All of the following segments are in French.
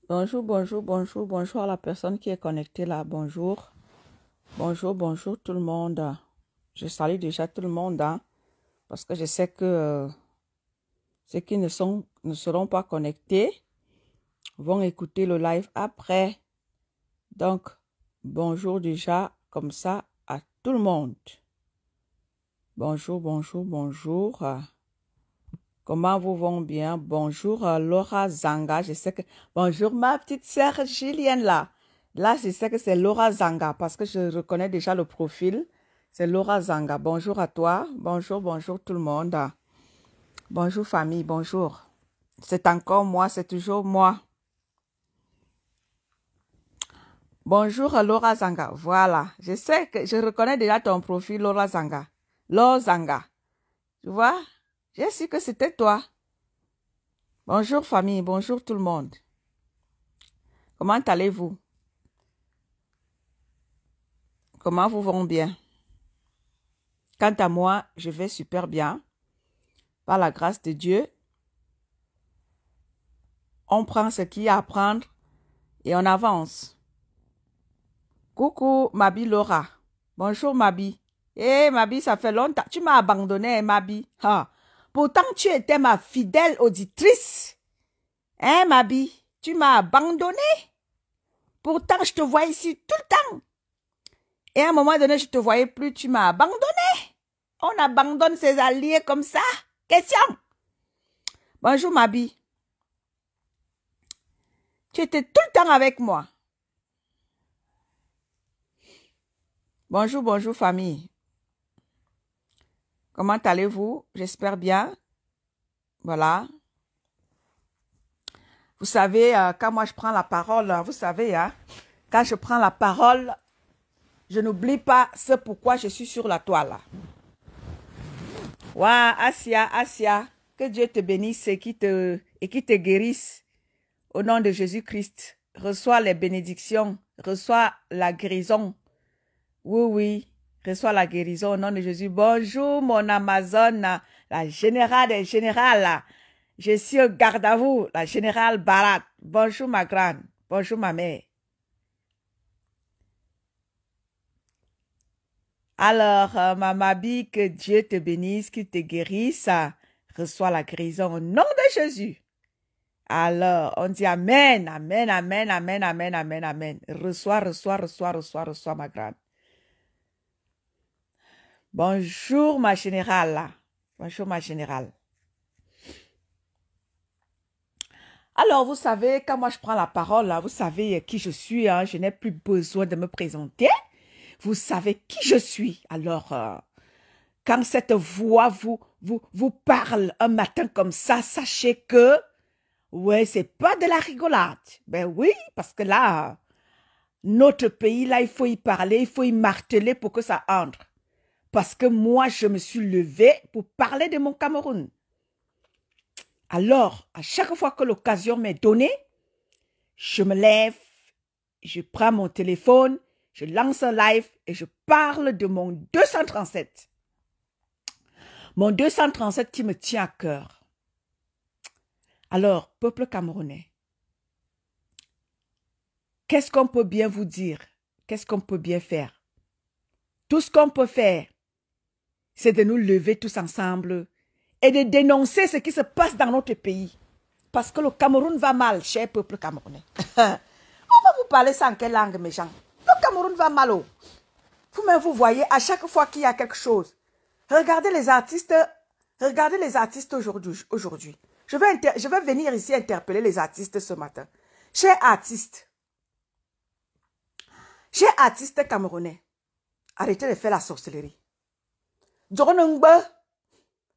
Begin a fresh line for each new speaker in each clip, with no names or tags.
Bonjour, bonjour, bonjour, bonjour à la personne qui est connectée là. Bonjour. Bonjour, bonjour tout le monde. Je salue déjà tout le monde, hein, parce que je sais que ceux qui ne seront pas connectés vont écouter le live après. Donc, bonjour déjà comme ça à tout le monde. Bonjour, bonjour, bonjour. Comment vous vont bien? Bonjour Laura Zanga. Je sais que... Bonjour ma petite sœur Julienne là. Là, je sais que c'est Laura Zanga parce que je reconnais déjà le profil. C'est Laura Zanga. Bonjour à toi. Bonjour, bonjour tout le monde. Bonjour famille, bonjour. C'est encore moi, c'est toujours moi. Bonjour Laura Zanga. Voilà. Je sais que je reconnais déjà ton profil Laura Zanga. Laura Zanga. Tu vois? J'ai su que c'était toi. Bonjour famille, bonjour tout le monde. Comment allez-vous? Comment vous vont bien? Quant à moi, je vais super bien. Par la grâce de Dieu, on prend ce qu'il y a à prendre et on avance. Coucou, Mabi Laura. Bonjour, Mabi. Eh, Mabi, ça fait longtemps. Tu m'as abandonné, Mabi. Ah. Pourtant, tu étais ma fidèle auditrice. Hein, Mabi? Tu m'as abandonné. Pourtant, je te vois ici tout le temps. Et à un moment donné, je ne te voyais plus. Tu m'as abandonné. On abandonne ses alliés comme ça. Question. Bonjour, Mabi. Tu étais tout le temps avec moi. Bonjour, bonjour famille. Comment allez-vous? J'espère bien. Voilà. Vous savez, quand moi je prends la parole, vous savez, hein, quand je prends la parole, je n'oublie pas ce pourquoi je suis sur la toile. Waouh, Asia, que Dieu te bénisse et qui te guérisse. Au nom de Jésus-Christ, reçois les bénédictions, reçois la guérison. Oui, oui, reçois la guérison au nom de Jésus. Bonjour, mon Amazone, la générale des générales. Je suis au garde à vous, la générale Barat. Bonjour, ma grande. Bonjour, ma mère. Alors, ma Mabi, que Dieu te bénisse, qu'il te guérisse. Reçois la guérison au nom de Jésus. Alors, on dit Amen, Amen, Amen, Amen, Amen, Amen, Amen. Reçois, reçois, reçois, reçois, reçois, ma grande. Bonjour, ma générale. Bonjour, ma générale. Alors, vous savez, quand moi je prends la parole, vous savez qui je suis, hein, je n'ai plus besoin de me présenter. Vous savez qui je suis. Alors, quand cette voix vous parle un matin comme ça, sachez que, ouais, c'est pas de la rigolade. Ben oui, parce que là, notre pays, là, il faut y parler, il faut y marteler pour que ça entre. Parce que moi, je me suis levée pour parler de mon Cameroun. Alors, à chaque fois que l'occasion m'est donnée, je me lève, je prends mon téléphone, je lance un live et je parle de mon 237. Mon 237 qui me tient à cœur. Alors, peuple camerounais, qu'est-ce qu'on peut bien vous dire? Qu'est-ce qu'on peut bien faire? Tout ce qu'on peut faire, c'est de nous lever tous ensemble et de dénoncer ce qui se passe dans notre pays. Parce que le Cameroun va mal, cher peuple camerounais. On va vous parler ça en quelle langue, mes gens? Le Cameroun va mal. Oh. Vous-même, vous voyez, à chaque fois qu'il y a quelque chose, regardez les artistes aujourd'hui. Je vais venir ici interpeller les artistes ce matin. Chers artistes camerounais, arrêtez de faire la sorcellerie.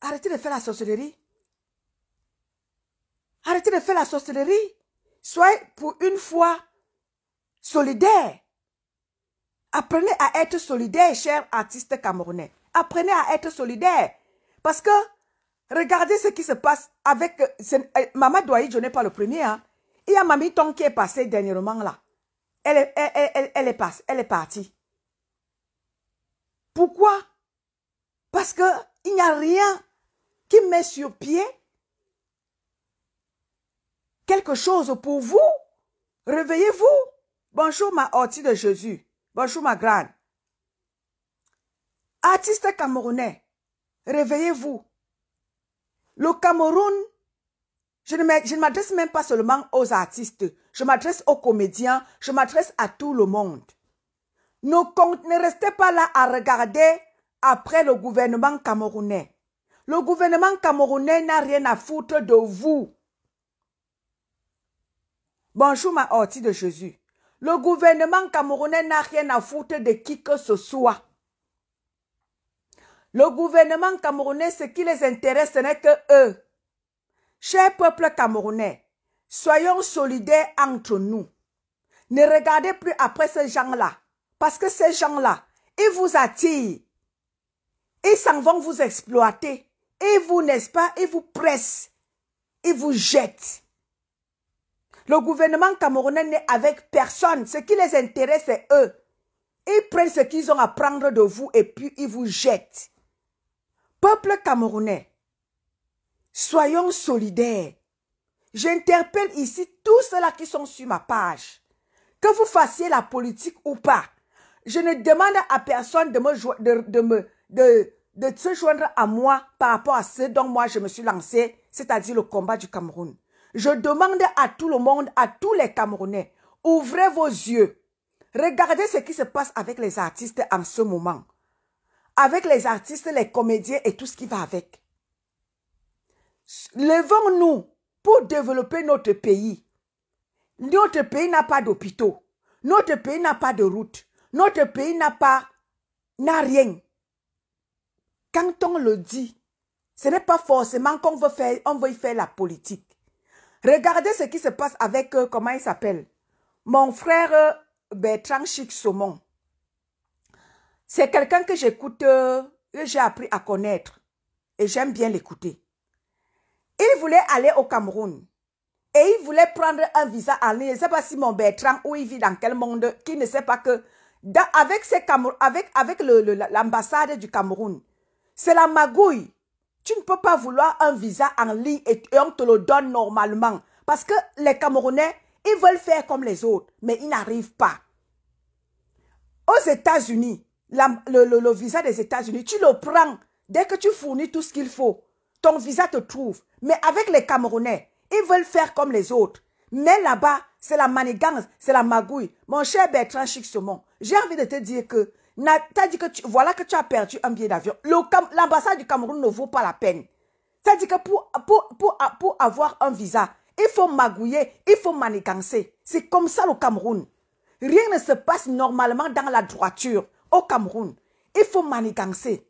Arrêtez de faire la sorcellerie. Arrêtez de faire la sorcellerie. Soyez pour une fois solidaires. Apprenez à être solidaires, chers artistes camerounais. Apprenez à être solidaires. Parce que, regardez ce qui se passe avec... Maman Douaï, je n'ai pas le premier. Hein. Il y a Mamie Ton qui est passée dernièrement là. Elle est partie. Pourquoi? Parce qu'il n'y a rien qui met sur pied quelque chose pour vous. Réveillez-vous. Bonjour ma Horty de Jésus. Bonjour ma grande. Artistes camerounais, réveillez-vous. Le Cameroun, je ne m'adresse même pas seulement aux artistes. Je m'adresse aux comédiens. Je m'adresse à tout le monde. Ne restez pas là à regarder après le gouvernement camerounais. Le gouvernement camerounais n'a rien à foutre de vous. Bonjour ma Horty de Jésus. Le gouvernement camerounais n'a rien à foutre de qui que ce soit. Le gouvernement camerounais, ce qui les intéresse, ce n'est que eux. Chers peuples camerounais, soyons solidaires entre nous. Ne regardez plus après ces gens-là. Parce que ces gens-là, ils vous attirent. Ils s'en vont vous exploiter. Et vous, n'est-ce pas, ils vous pressent. Ils vous jettent. Le gouvernement camerounais n'est avec personne. Ce qui les intéresse, c'est eux. Ils prennent ce qu'ils ont à prendre de vous et puis ils vous jettent. Peuple camerounais, soyons solidaires. J'interpelle ici tous ceux-là qui sont sur ma page. Que vous fassiez la politique ou pas. Je ne demande à personne de se joindre à moi par rapport à ce dont moi je me suis lancé, c'est-à-dire le combat du Cameroun. Je demande à tout le monde, à tous les Camerounais, ouvrez vos yeux. Regardez ce qui se passe avec les artistes en ce moment. Avec les artistes, les comédiens et tout ce qui va avec. Levons-nous pour développer notre pays. Notre pays n'a pas d'hôpitaux. Notre pays n'a pas de route. Notre pays n'a rien. Quand on le dit, ce n'est pas forcément qu'on veut y faire la politique. Regardez ce qui se passe avec, comment il s'appelle? Mon frère Bertrand Chic Saumon. C'est quelqu'un que j'écoute, que j'ai appris à connaître. Et j'aime bien l'écouter. Il voulait aller au Cameroun. Et il voulait prendre un visa en ligne. Je ne sais pas si mon Bertrand, où il vit, dans quel monde, qui ne sait pas que, avec l'ambassade du Cameroun, c'est la magouille. Tu ne peux pas vouloir un visa en ligne et on te le donne normalement. Parce que les Camerounais, ils veulent faire comme les autres, mais ils n'arrivent pas. Aux États-Unis, le visa des États-Unis, tu le prends dès que tu fournis tout ce qu'il faut. Ton visa te trouve. Mais avec les Camerounais, ils veulent faire comme les autres. Mais là-bas, c'est la manigance, c'est la magouille. Mon cher Bertrand Chic Saumon, j'ai envie de te dire que, t'as dit que voilà que tu as perdu un billet d'avion. L'ambassade du Cameroun ne vaut pas la peine. C'est-à-dire que pour avoir un visa, il faut magouiller, il faut manigancer. C'est comme ça le Cameroun. Rien ne se passe normalement dans la droiture au Cameroun. Il faut manigancer.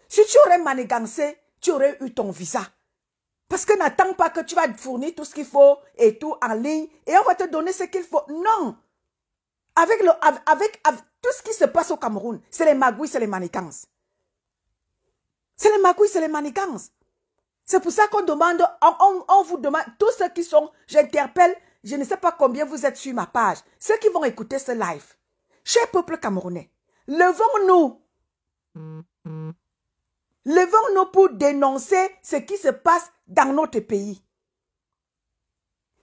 Si tu aurais manigancé, tu aurais eu ton visa. Parce que n'attends pas que tu vas fournir tout ce qu'il faut et tout en ligne et on va te donner ce qu'il faut. Non. Avec tout ce qui se passe au Cameroun, c'est les magouilles, c'est les manigances. C'est les magouilles, c'est les manigances. C'est pour ça qu'on demande, on vous demande, tous ceux qui sont, j'interpelle, je ne sais pas combien vous êtes sur ma page, ceux qui vont écouter ce live. Cher peuple camerounais, levons-nous. Levons-nous pour dénoncer ce qui se passe dans notre pays.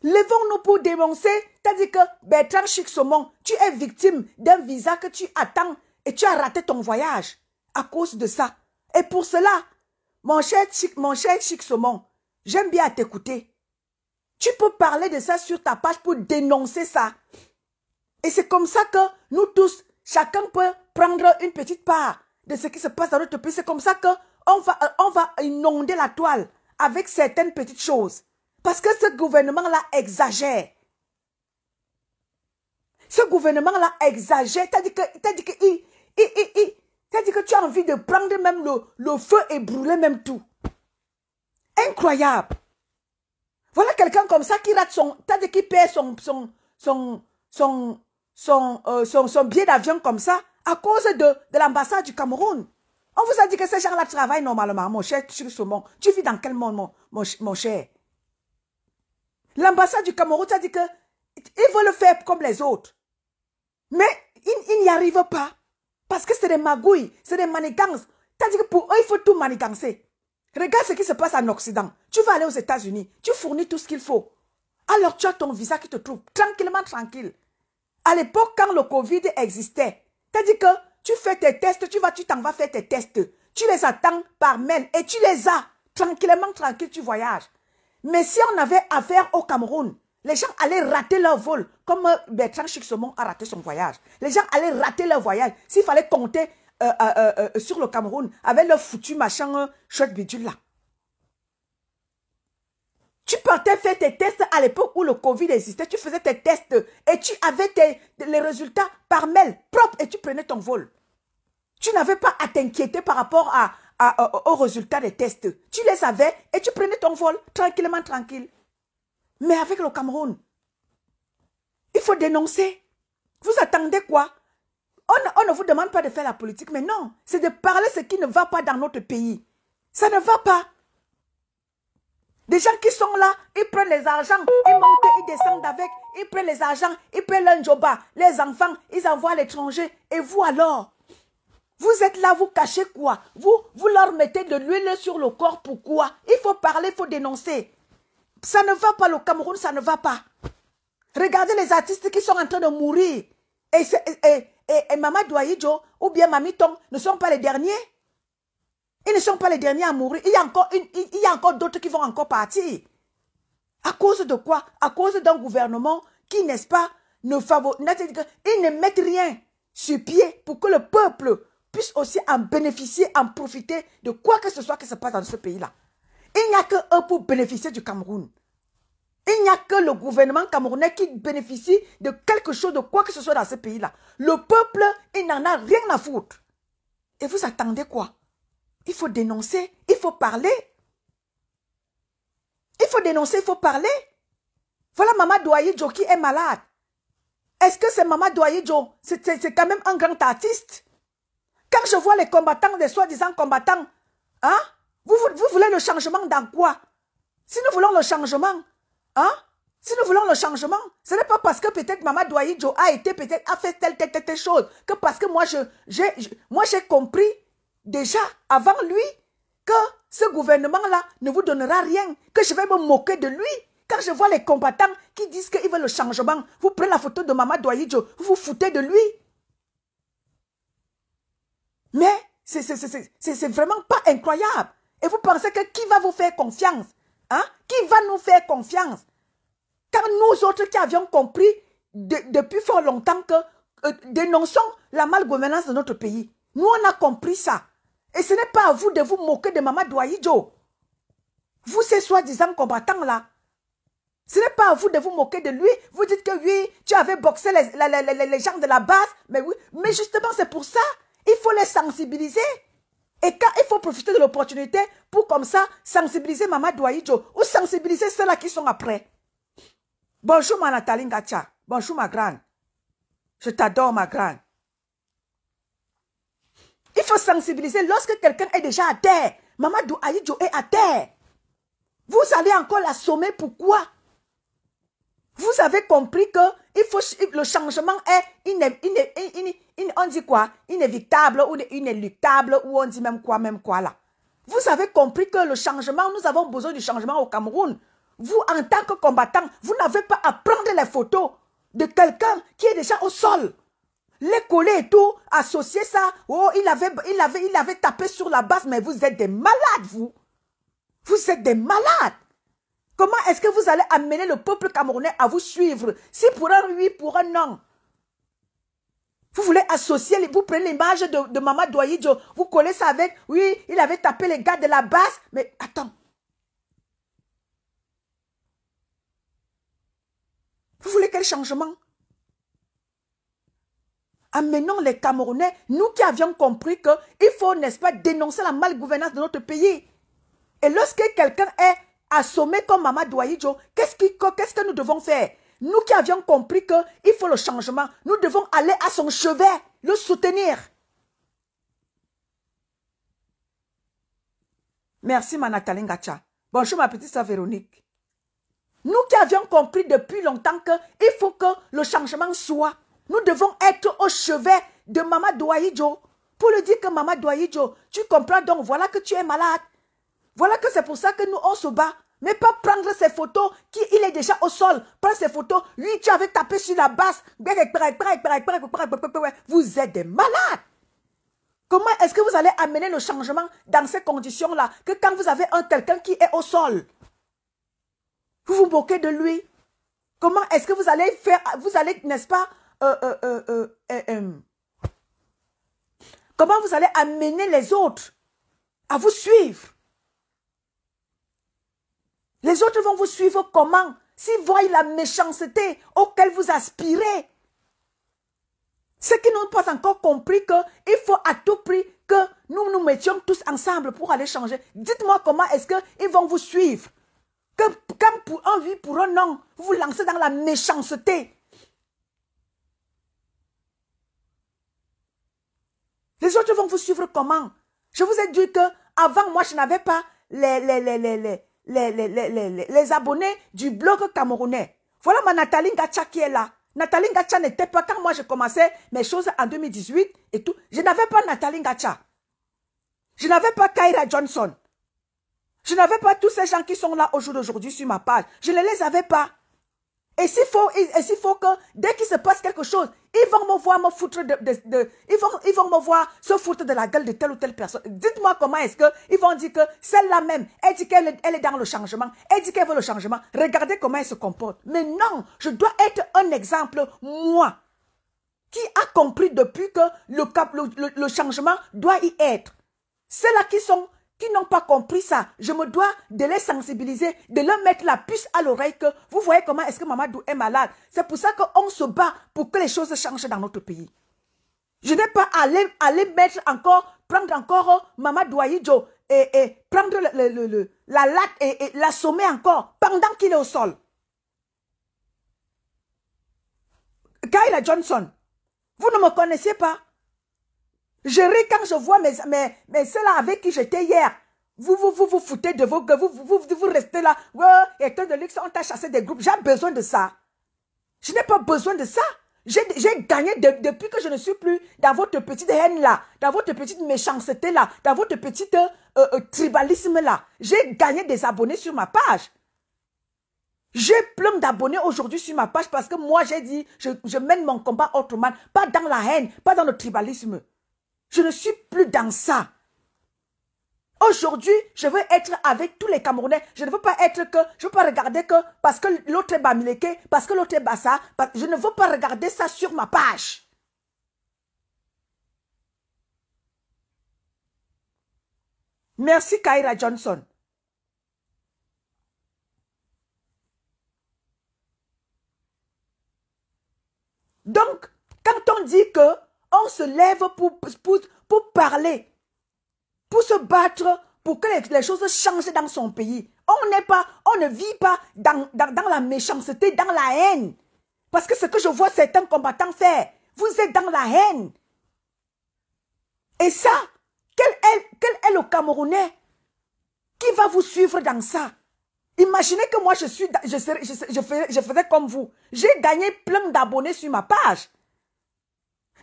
Levons-nous pour dénoncer, c'est-à-dire que Bertrand Chic Saumon, tu es victime d'un visa que tu attends et tu as raté ton voyage à cause de ça. Et pour cela, mon cher Chic Saumon, j'aime bien t'écouter. Tu peux parler de ça sur ta page pour dénoncer ça. Et c'est comme ça que nous tous, chacun peut prendre une petite part de ce qui se passe dans notre pays. C'est comme ça qu'on va inonder la toile avec certaines petites choses. Parce que ce gouvernement-là exagère. Ce gouvernement-là exagère. C'est-à-dire que tu as envie de prendre même le feu et brûler même tout. Incroyable. Voilà quelqu'un comme ça qui rate c'est-à-dire qui perd son billet d'avion comme ça à cause de l'ambassade du Cameroun. On vous a dit que ces gens-là travaillent normalement, mon cher Saumon. Tu vis dans quel monde, mon cher? L'ambassade du Cameroun t'a dit que ils veulent le faire comme les autres. Mais ils n'y arrivent pas. Parce que c'est des magouilles, c'est des manigances. T'as dit que pour eux, il faut tout manigancer. Regarde ce qui se passe en Occident. Tu vas aller aux États-Unis, tu fournis tout ce qu'il faut. Alors tu as ton visa qui te trouve tranquillement tranquille. À l'époque, quand le Covid existait, c'est-à-dire que tu fais tes tests, tu t'en vas faire tes tests. Tu les attends par mail et tu les as. Tranquillement, tranquille, tu voyages. Mais si on avait affaire au Cameroun, les gens allaient rater leur vol, comme Bertrand Chixomon a raté son voyage. Les gens allaient rater leur voyage. S'il fallait compter sur le Cameroun, avec leur foutu machin chouette bidule là. Tu partais faire tes tests à l'époque où le Covid existait. Tu faisais tes tests et tu avais les résultats par mail propre et tu prenais ton vol. Tu n'avais pas à t'inquiéter par rapport aux résultats des tests. Tu les avais et tu prenais ton vol tranquillement, tranquille. Mais avec le Cameroun, il faut dénoncer. Vous attendez quoi? On ne vous demande pas de faire la politique, mais non. C'est de parler ce qui ne va pas dans notre pays. Ça ne va pas. Des gens qui sont là, ils prennent les argents, ils montent, ils descendent avec, ils prennent les argents, ils prennent leur joba, les enfants, ils envoient à l'étranger. Et vous alors? Vous êtes là, vous cachez quoi? Vous leur mettez de l'huile sur le corps, pourquoi? Il faut parler, il faut dénoncer. Ça ne va pas, le Cameroun, ça ne va pas. Regardez les artistes qui sont en train de mourir. Et Mama Douaïdjo ou bien Mamiton ne sont pas les derniers. Ils ne sont pas les derniers à mourir. Il y a encore d'autres qui vont encore partir. À cause de quoi? À cause d'un gouvernement qui, n'est-ce pas, ils ne mettent rien sur pied pour que le peuple puisse aussi en bénéficier, en profiter de quoi que ce soit qui se passe dans ce pays-là. Il n'y a que eux pour bénéficier du Cameroun. Il n'y a que le gouvernement camerounais qui bénéficie de quelque chose, de quoi que ce soit dans ce pays-là. Le peuple, il n'en a rien à foutre. Et vous attendez quoi? Il faut dénoncer, il faut parler. Il faut dénoncer, il faut parler. Voilà Mama Douaïdjo qui est malade. Est-ce que c'est Mama Douaïdjo? C'est quand même un grand artiste. Quand je vois les combattants, les soi-disant combattants, hein? Vous voulez le changement dans quoi? Si nous voulons le changement, hein? Si nous voulons le changement, ce n'est pas parce que peut-être Mama Douaïdjo a fait telle chose, que parce que moi j'ai compris déjà avant lui que ce gouvernement-là ne vous donnera rien, que je vais me moquer de lui. Quand je vois les combattants qui disent qu'ils veulent le changement, vous prenez la photo de Mama Douaïdjo, vous vous foutez de lui. Mais c'est vraiment pas incroyable. Et vous pensez que qui va vous faire confiance? Hein? Qui va nous faire confiance? Car nous autres qui avions compris depuis fort longtemps que dénonçons la malgouvernance de notre pays. Nous, on a compris ça. Et ce n'est pas à vous de vous moquer de Mama Douaïdjo. Vous, ces soi-disant combattants-là. Ce n'est pas à vous de vous moquer de lui. Vous dites que oui, tu avais boxé les gens de la base. Mais oui, mais justement, c'est pour ça. Il faut les sensibiliser. Et quand il faut profiter de l'opportunité pour comme ça sensibiliser Mama Douaïdjo ou sensibiliser ceux-là qui sont après. Bonjour ma Nathalie Ngacha. Bonjour ma grande. Je t'adore ma grande. Il faut sensibiliser lorsque quelqu'un est déjà à terre. Mama Douaïdjo est à terre. Vous allez encore l'assommer, pourquoi? Vous avez compris que le changement est on dit quoi? Inévitable ou inéluctable ou on dit même quoi là. Vous avez compris que le changement, nous avons besoin du changement au Cameroun. Vous, en tant que combattant, vous n'avez pas à prendre les photos de quelqu'un qui est déjà au sol. Les coller et tout, associer ça. Oh, il avait tapé sur la base, mais vous êtes des malades, vous. Vous êtes des malades. Comment est-ce que vous allez amener le peuple camerounais à vous suivre? Si pour un oui, pour un non. Vous voulez associer, vous prenez l'image de Mama Douaïdjo, vous collez ça avec, oui, il avait tapé les gars de la base, mais attends. Vous voulez quel changement? Amenons les Camerounais, nous qui avions compris qu'il faut, n'est-ce pas, dénoncer la malgouvernance de notre pays. Et lorsque quelqu'un est assommé comme Mama Douaïdjo, qu'est-ce que nous devons faire? Nous qui avions compris qu'il faut le changement, nous devons aller à son chevet, le soutenir. Merci ma Nathalie Ngacha. Bonjour ma petite sœur Véronique. Nous qui avions compris depuis longtemps qu'il faut que le changement soit, nous devons être au chevet de Mama Douaïdjo pour lui dire que Mama Douaïdjo, tu comprends donc, voilà que tu es malade. Voilà que c'est pour ça que nous, on se bat Mais pas prendre ses photos, il est déjà au sol. Prendre ses photos, lui, tu avais tapé sur la basse. Vous êtes des malades. Comment est-ce que vous allez amener le changement dans ces conditions-là? Que quand vous avez quelqu'un qui est au sol, vous vous moquez de lui. Comment est-ce que vous allez faire, vous allez, n'est-ce pas, comment vous allez amener les autres à vous suivre? Les autres vont vous suivre comment? S'ils voient la méchanceté auquel vous aspirez. Ceux qui n'ont pas encore compris qu'il faut à tout prix que nous nous mettions tous ensemble pour aller changer. Dites-moi comment est-ce qu'ils vont vous suivre. Que quand pour un oui, pour un non, vous vous lancez dans la méchanceté. Les autres vont vous suivre comment? Je vous ai dit que avant moi, je n'avais pas les abonnés du blog camerounais. Voilà ma Nathalie Ngacha qui est là. Nathalie Ngacha n'était pas, quand moi je commençais mes choses en 2018 et tout, je n'avais pas Nathalie Ngacha. Je n'avais pas Kaira Johnson. Je n'avais pas tous ces gens qui sont là au jour d'aujourd'hui sur ma page. Je ne les avais pas. Et s'il faut que, dès qu'il se passe quelque chose, ils vont me voir me foutre ils vont me voir se foutre de la gueule de telle ou telle personne. Dites-moi comment est-ce qu'ils vont dire que celle-là même, elle dit qu'elle est dans le changement, elle dit qu'elle veut le changement. Regardez comment elle se comporte. Mais non, je dois être un exemple, moi, qui a compris depuis que le changement doit y être. Ceux-là qui n'ont pas compris ça, je me dois de les sensibiliser, de leur mettre la puce à l'oreille que vous voyez comment est-ce que Mamadou est malade. C'est pour ça qu'on se bat pour que les choses changent dans notre pays. Je n'ai pas à aller mettre encore, prendre encore Mamadou Aïdjo et prendre la latte et l'assommer encore pendant qu'il est au sol. Kaila Johnson, vous ne me connaissez pas. Je ris quand je vois mais ceux-là avec qui j'étais hier. Vous foutez de vos gueules, vous restez là. Ouais, et de luxe, on t'a chassé des groupes. J'ai besoin de ça. Je n'ai pas besoin de ça. J'ai gagné depuis que je ne suis plus dans votre petite haine là, dans votre petite méchanceté là, dans votre petit tribalisme là. J'ai gagné des abonnés sur ma page. J'ai plein d'abonnés aujourd'hui sur ma page parce que moi j'ai dit, je mène mon combat autrement, pas dans la haine, pas dans le tribalisme. Je ne suis plus dans ça. Aujourd'hui, je veux être avec tous les Camerounais. Je ne veux pas être que, je ne veux pas regarder que parce que l'autre est Bamileke, parce que l'autre est Bassa. Je ne veux pas regarder ça sur ma page. Merci Kaira Johnson. Donc, quand on dit que on se lève pour parler, pour se battre, pour que les choses changent dans son pays. On ne vit pas dans la méchanceté, dans la haine. Parce que ce que je vois certains combattants faire, vous êtes dans la haine. Et ça, quel est le Camerounais qui va vous suivre dans ça? Imaginez que moi je faisais comme vous. J'ai gagné plein d'abonnés sur ma page.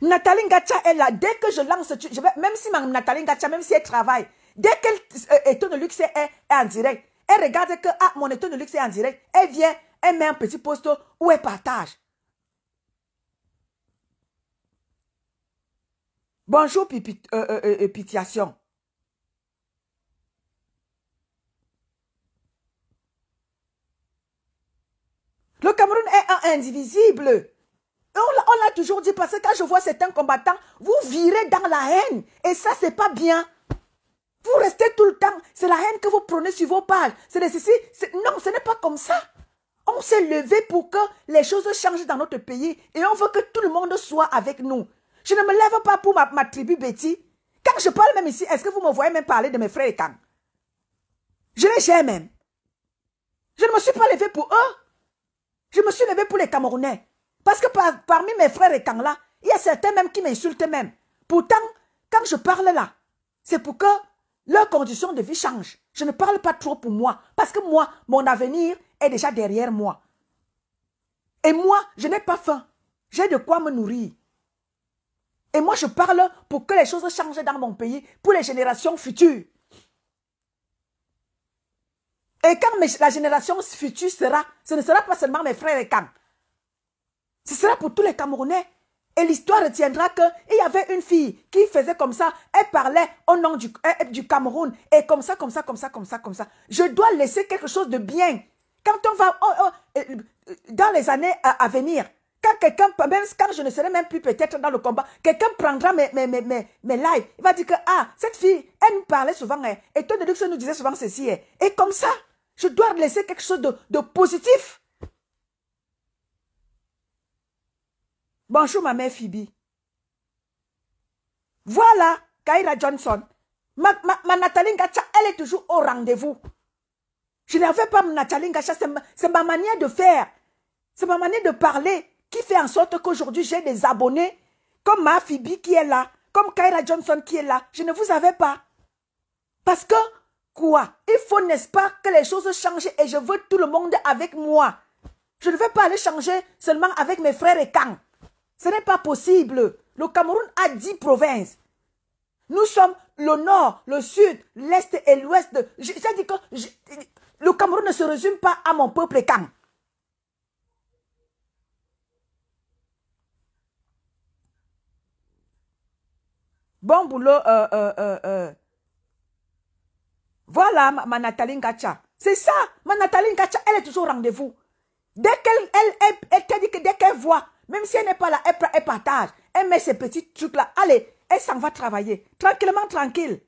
Nathalie Ngacha est là. Dès que je lance, même si Nathalie Ngacha, même si elle travaille, dès qu'elle est de luxe est en direct, elle regarde que mon état de luxe est en direct, elle vient, elle met un petit post où elle partage. Bonjour Pitiation. Le Cameroun est indivisible. On l'a toujours dit parce que quand je vois certains combattants, vous virez dans la haine. Et ça, c'est pas bien. Vous restez tout le temps. C'est la haine que vous prenez sur vos pages. Non, ce n'est pas comme ça. On s'est levé pour que les choses changent dans notre pays. Et on veut que tout le monde soit avec nous. Je ne me lève pas pour ma tribu Betty. Quand je parle même ici, est-ce que vous me voyez même parler de mes frères et Kang? Je les gère même. Je ne me suis pas levé pour eux. Je me suis levé pour les Camerounais. Parce que parmi mes frères et Kang là, il y a certains même qui m'insultent même. Pourtant, quand je parle là, c'est pour que leurs conditions de vie changent. Je ne parle pas trop pour moi. Parce que moi, mon avenir est déjà derrière moi. Et moi, je n'ai pas faim. J'ai de quoi me nourrir. Et moi, je parle pour que les choses changent dans mon pays, pour les générations futures. Et quand la génération future sera, ce ne sera pas seulement mes frères et Kang. Ce sera pour tous les Camerounais. Et l'histoire retiendra qu'il y avait une fille qui faisait comme ça. Elle parlait au nom du Cameroun. Et comme ça, comme ça, comme ça, comme ça, comme ça. Je dois laisser quelque chose de bien. Quand on va, dans les années à venir, quand quelqu'un, même quand je ne serai même plus peut-être dans le combat, quelqu'un prendra mes lives. Il va dire que, ah, cette fille, elle nous parlait souvent. Et toi, de nous disait souvent ceci. Et comme ça, je dois laisser quelque chose de positif. Bonjour ma mère Phoebe. Voilà Kaira Johnson. Ma Nathalie Ngacha, elle est toujours au rendez-vous. Je n'avais pas Nathalie Ngacha, c'est ma manière de faire. C'est ma manière de parler qui fait en sorte qu'aujourd'hui j'ai des abonnés comme ma Phoebe qui est là, comme Kaira Johnson qui est là. Je ne vous avais pas. Parce que, quoi? Il faut, n'est-ce pas, que les choses changent et je veux tout le monde avec moi. Je ne vais pas aller changer seulement avec mes frères et Kang. Ce n'est pas possible. Le Cameroun a 10 provinces. Nous sommes le nord, le sud, l'est et l'ouest. J'ai dit que le Cameroun ne se résume pas à mon peuple Kang. Bon boulot. Voilà ma Nathalie Ngacha. C'est ça. Ma Nathalie Ngacha, elle est toujours au rendez-vous. Dès qu'elle dit que dès qu'elle voit, même si elle n'est pas là, elle partage. Elle met ses petits trucs là. Allez, elle s'en va travailler. Tranquillement, tranquille.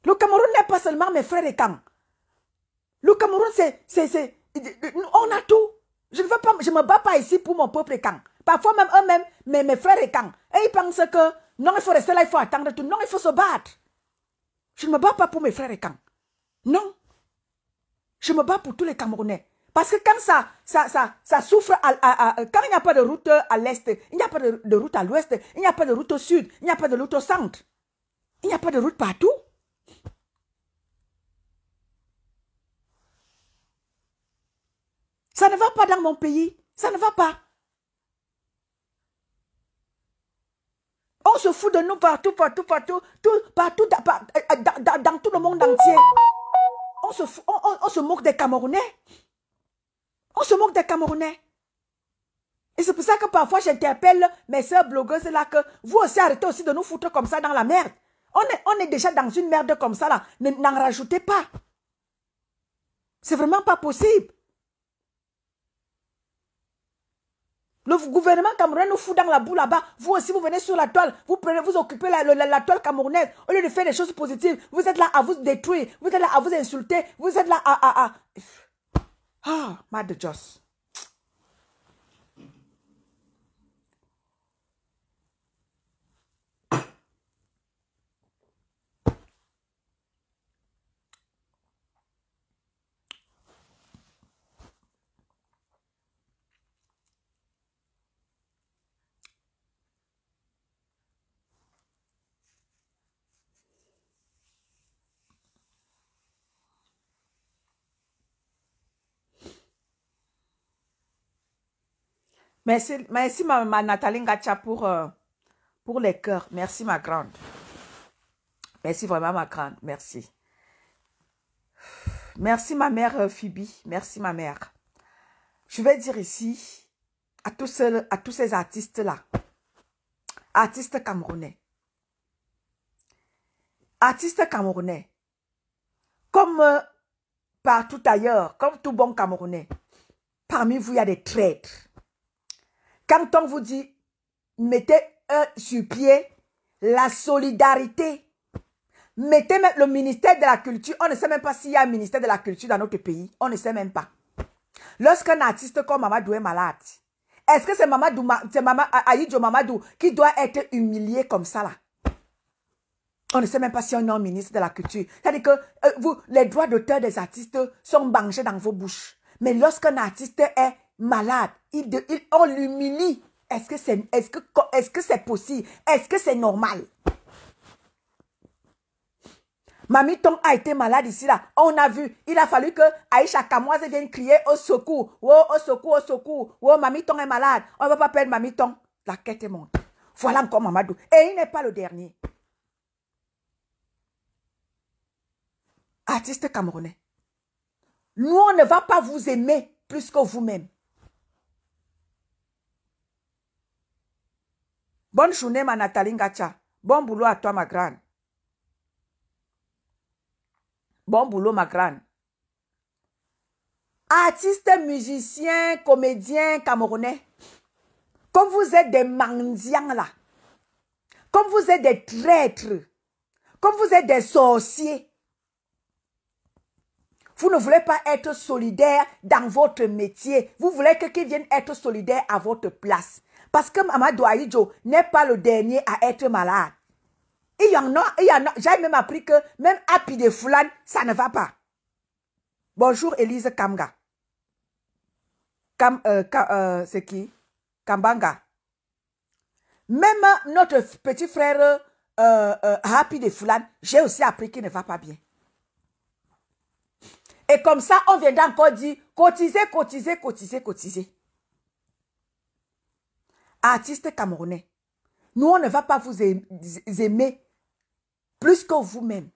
Le Cameroun n'est pas seulement mes frères et Kang. Le Cameroun, on a tout. Je ne me bats pas ici pour mon peuple et Kang. Parfois même eux-mêmes, mes frères et Kang. Et ils pensent que non, il faut rester là, il faut attendre tout. Non, il faut se battre. Je ne me bats pas pour mes frères et Kang. Non. Je me bats pour tous les Camerounais. Parce que quand ça souffre, quand il n'y a pas de route à l'est, il n'y a pas de route à l'ouest, il n'y a pas de route au sud, il n'y a pas de route au centre. Il n'y a pas de route partout. Ça ne va pas dans mon pays. Ça ne va pas. On se fout de nous partout, dans tout le monde entier. On se moque des Camerounais. On se moque des Camerounais. Et c'est pour ça que parfois j'interpelle mes soeurs blogueuses là que vous aussi arrêtez aussi de nous foutre comme ça dans la merde. On est déjà dans une merde comme ça là. N'en rajoutez pas. C'est vraiment pas possible. Le gouvernement camerounais nous fout dans la boue là-bas. Vous aussi, vous venez sur la toile. Vous occupez la toile camerounaise. Au lieu de faire des choses positives, vous êtes là à vous détruire. Vous êtes là à vous insulter. Vous êtes là à... Ah, Mad Joss. Merci ma Nathalie Ngacha pour les cœurs. Merci ma grande. Merci vraiment ma grande. Merci. Merci ma mère Phoebe. Merci ma mère. Je vais dire ici à tous ces artistes-là. Artistes camerounais. Artistes camerounais. Comme partout ailleurs, comme tout bon Camerounais. Parmi vous, il y a des traîtres. Quand on vous dit, mettez sur pied la solidarité, mettez même le ministère de la Culture, on ne sait même pas s'il y a un ministère de la Culture dans notre pays, on ne sait même pas. Lorsqu'un artiste comme Mamadou est malade, est-ce que c'est Aïdjo Mamadou qui doit être humilié comme ça là? On ne sait même pas si on est un ministre de la Culture. C'est-à-dire que les droits d'auteur des artistes sont bangés dans vos bouches. Mais lorsqu'un artiste est malade, on l'humilie. Est-ce que c'est possible? Est-ce que c'est normal? Mamiton a été malade ici là. On a vu. Il a fallu que Aïcha Kamoise vienne crier au secours. Oh, au secours, au secours. Oh, Mamiton est malade. On ne va pas perdre Mamiton. La quête est montée. Voilà encore Mamadou. Et il n'est pas le dernier. Artistes camerounais, nous, on ne va pas vous aimer plus que vous-même. Bonne journée, ma Nathalie Ngacha. Bon boulot à toi, ma grande. Bon boulot, ma grande. Artistes, musiciens, comédiens camerounais, comme vous êtes des mendiants là, comme vous êtes des traîtres, comme vous êtes des sorciers, vous ne voulez pas être solidaire dans votre métier. Vous voulez que quelqu'un vienne être solidaire à votre place. Parce que Mamadou Ahidjo n'est pas le dernier à être malade. Il y en a. J'ai même appris que même Happy de Foulane, ça ne va pas. Bonjour Elise Kamga. C'est qui? Kambanga. Même notre petit frère Happy de Foulane, j'ai aussi appris qu'il ne va pas bien. Et comme ça, on vient encore dire cotiser, cotiser, cotiser, cotiser. Artistes camerounais, nous, on ne va pas vous aimer plus que vous-même.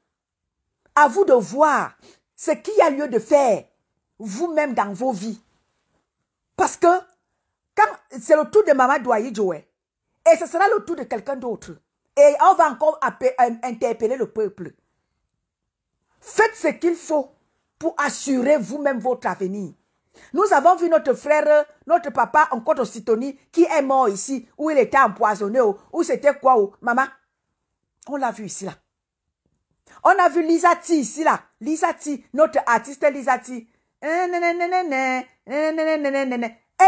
À vous de voir ce qu'il y a lieu de faire vous-même dans vos vies. Parce que quand c'est le tour de Mamadou Ahidjo, et ce sera le tour de quelqu'un d'autre. Et on va encore interpeller le peuple. Faites ce qu'il faut pour assurer vous-même votre avenir. Nous avons vu notre frère, notre papa en Côte-Ocitonie qui est mort ici, où il était empoisonné, où c'était quoi, maman? On l'a vu ici, là. On a vu Lisati ici, là. Lisati, notre artiste Lisati. Elle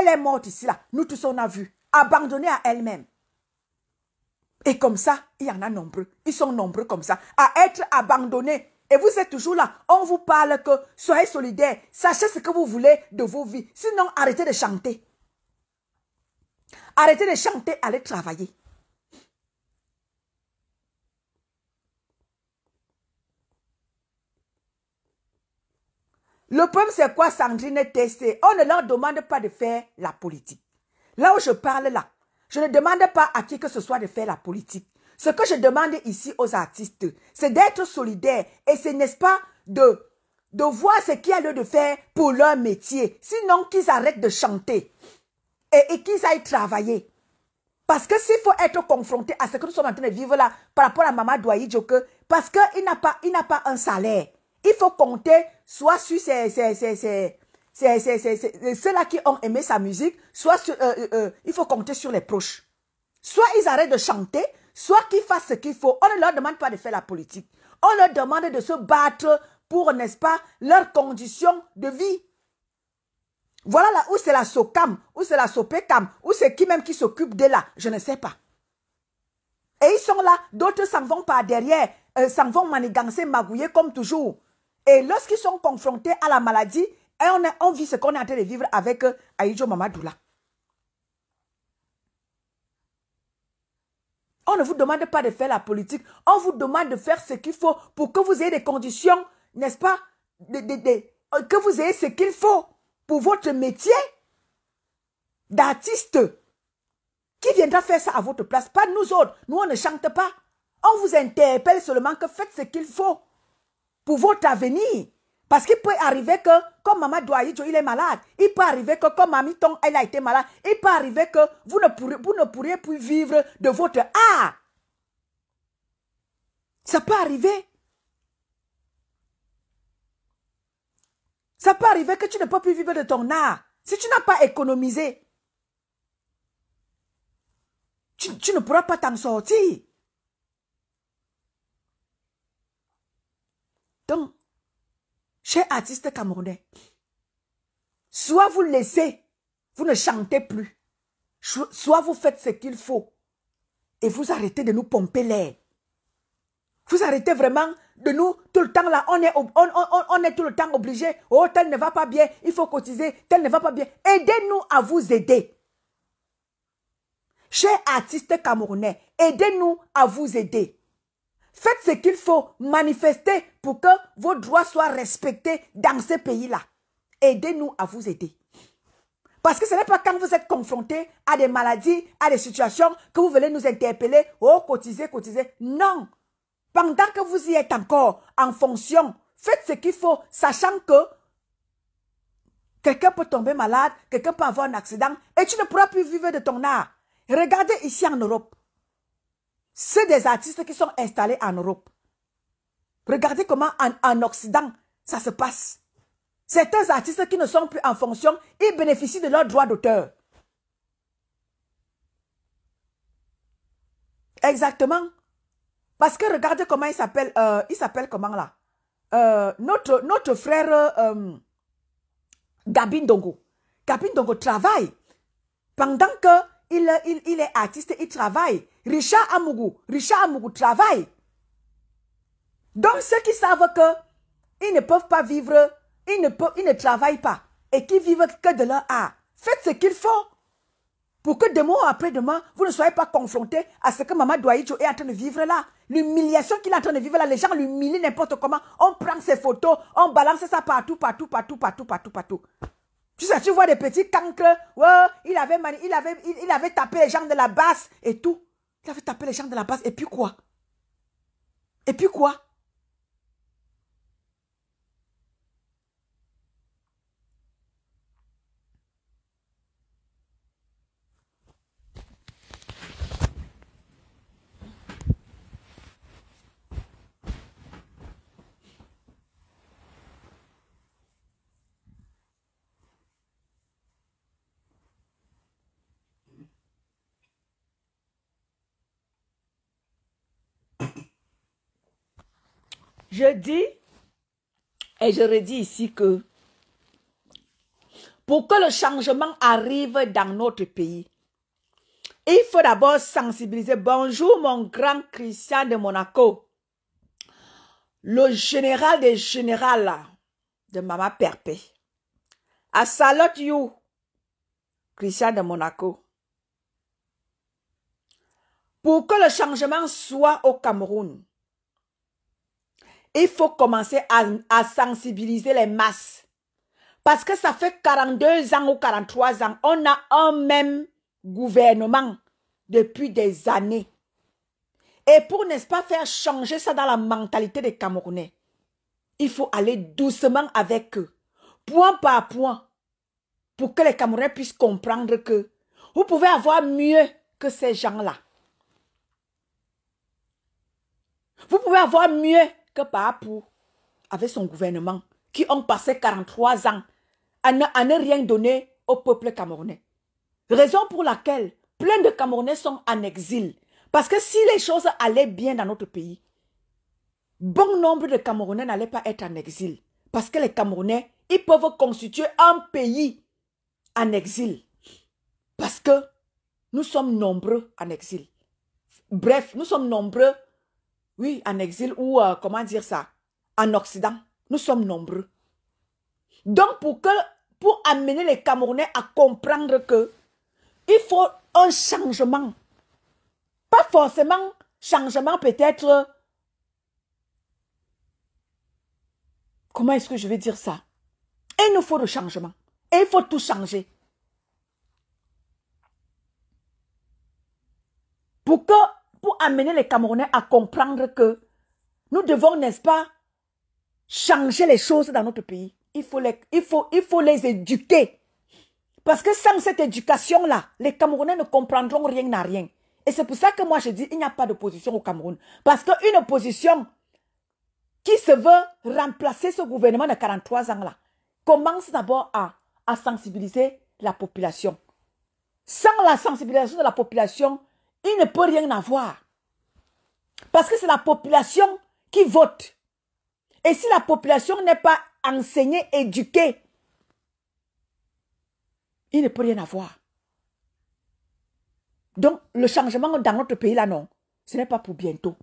est morte ici, là. Nous tous, on a vu. Abandonnée à elle-même. Et comme ça, il y en a nombreux. Ils sont nombreux comme ça. À être abandonnés. Et vous êtes toujours là. On vous parle que soyez solidaires. Sachez ce que vous voulez de vos vies. Sinon, arrêtez de chanter. Arrêtez de chanter, allez travailler. Le problème, c'est quoi, Sandrine Tessé? On ne leur demande pas de faire la politique. Là où je parle là, je ne demande pas à qui que ce soit de faire la politique. Ce que je demande ici aux artistes, c'est d'être solidaires. Et c'est, n'est-ce pas, de voir ce qu'il y a lieu de faire pour leur métier. Sinon, qu'ils arrêtent de chanter et qu'ils aillent travailler. Parce que s'il faut être confronté à ce que nous sommes en train de vivre là, par rapport à Mamadou Ahidjo, parce qu'il n'a pas un salaire. Il faut compter soit sur ceux-là qui ont aimé sa musique, soit sur, il faut compter sur les proches. Soit ils arrêtent de chanter, soit qu'ils fassent ce qu'il faut. On ne leur demande pas de faire la politique. On leur demande de se battre pour, n'est-ce pas, leurs conditions de vie. Voilà là où c'est la SOCAM, où c'est la SOPECAM, où c'est qui même qui s'occupe de là, je ne sais pas. Et ils sont là, d'autres s'en vont par derrière, s'en vont manigancer, magouiller comme toujours. Et lorsqu'ils sont confrontés à la maladie, on vit ce qu'on est en train de vivre avec Ahidjo Mamadou là. On ne vous demande pas de faire la politique. On vous demande de faire ce qu'il faut pour que vous ayez des conditions, n'est-ce pas, que vous ayez ce qu'il faut pour votre métier d'artiste. Qui viendra faire ça à votre place? Pas nous autres. Nous, on ne chante pas. On vous interpelle seulement que faites ce qu'il faut pour votre avenir. Parce qu'il peut arriver que, comme Mamadou Ahidjo, il est malade. Il peut arriver que, comme Mamiton, elle a été malade. Il peut arriver que vous ne pourriez plus vivre de votre art. Ça peut arriver. Ça peut arriver que tu ne peux plus vivre de ton art. Si tu n'as pas économisé, tu ne pourras pas t'en sortir. Donc, chers artistes camerounais, soit vous laissez, vous ne chantez plus, soit vous faites ce qu'il faut et vous arrêtez de nous pomper l'air. Vous arrêtez vraiment de nous, tout le temps là, on est tout le temps obligé. Oh, tel ne va pas bien, il faut cotiser, tel ne va pas bien. Aidez-nous à vous aider. Chers artistes camerounais, aidez-nous à vous aider. Faites ce qu'il faut, manifester pour que vos droits soient respectés dans ce pays-là. Aidez-nous à vous aider. Parce que ce n'est pas quand vous êtes confrontés à des maladies, à des situations, que vous venez nous interpeller, oh, cotiser, cotiser. Non. Pendant que vous y êtes encore en fonction, Faites ce qu'il faut, sachant que quelqu'un peut tomber malade, quelqu'un peut avoir un accident et tu ne pourras plus vivre de ton art. Regardez ici en Europe. C'est des artistes qui sont installés en Europe. Regardez comment en Occident, ça se passe. Certains artistes qui ne sont plus en fonction, ils bénéficient de leurs droits d'auteur. Exactement. Parce que regardez comment il s'appelle comment là? Notre frère Gabin Dongo. Gabin Dongo travaille. Pendant que il est artiste, il travaille. Richard Amougou travaille. Donc ceux qui savent que ils ne peuvent pas vivre, ils ne travaillent pas et qui vivent que de leur art, faites ce qu'il faut pour que demain ou après-demain, vous ne soyez pas confrontés à ce que Maman Douaïdjo est en train de vivre là. L'humiliation qu'il est en train de vivre là, les gens l'humilient n'importe comment. On prend ses photos, on balance ça partout. Tu sais, tu vois des petits cancres, ouais, il avait tapé les gens de la base et tout. Il avait tapé les gens de la base et puis quoi? Et puis quoi? Je dis et je redis ici que pour que le changement arrive dans notre pays, il faut d'abord sensibiliser. Bonjour mon grand Christian de Monaco, le général des générales de Mama Perpé. I salute you, Christian de Monaco. Pour que le changement soit au Cameroun, il faut commencer à sensibiliser les masses. Parce que ça fait 42 ans ou 43 ans, on a un même gouvernement depuis des années. Et pour, n'est-ce pas, faire changer ça dans la mentalité des Camerounais, il faut aller doucement avec eux, point par point, pour que les Camerounais puissent comprendre que vous pouvez avoir mieux que ces gens-là. Vous pouvez avoir mieux que Papou avec son gouvernement, qui ont passé 43 ans à ne rien donner au peuple camerounais. Raison pour laquelle plein de Camerounais sont en exil. Parce que si les choses allaient bien dans notre pays, bon nombre de Camerounais n'allaient pas être en exil. Parce que les Camerounais, ils peuvent constituer un pays en exil. Parce que nous sommes nombreux en exil. Bref, nous sommes nombreux, oui, en exil ou, comment dire ça, en Occident. Nous sommes nombreux. Donc, pour amener les Camerounais à comprendre que il faut un changement. Pas forcément changement peut-être... Comment est-ce que je vais dire ça? Il nous faut le changement. Et il faut tout changer. Pour amener les Camerounais à comprendre que nous devons, n'est-ce pas, changer les choses dans notre pays. Il faut les éduquer. Parce que sans cette éducation-là, les Camerounais ne comprendront rien à rien. Et c'est pour ça que moi je dis, il n'y a pas d'opposition au Cameroun. Parce qu'une opposition qui se veut remplacer ce gouvernement de 43 ans-là, commence d'abord à sensibiliser la population. Sans la sensibilisation de la population, il ne peut rien avoir. Parce que c'est la population qui vote. Et si la population n'est pas enseignée, éduquée, il ne peut rien avoir. Donc, le changement dans notre pays, là, non. Ce n'est pas pour bientôt.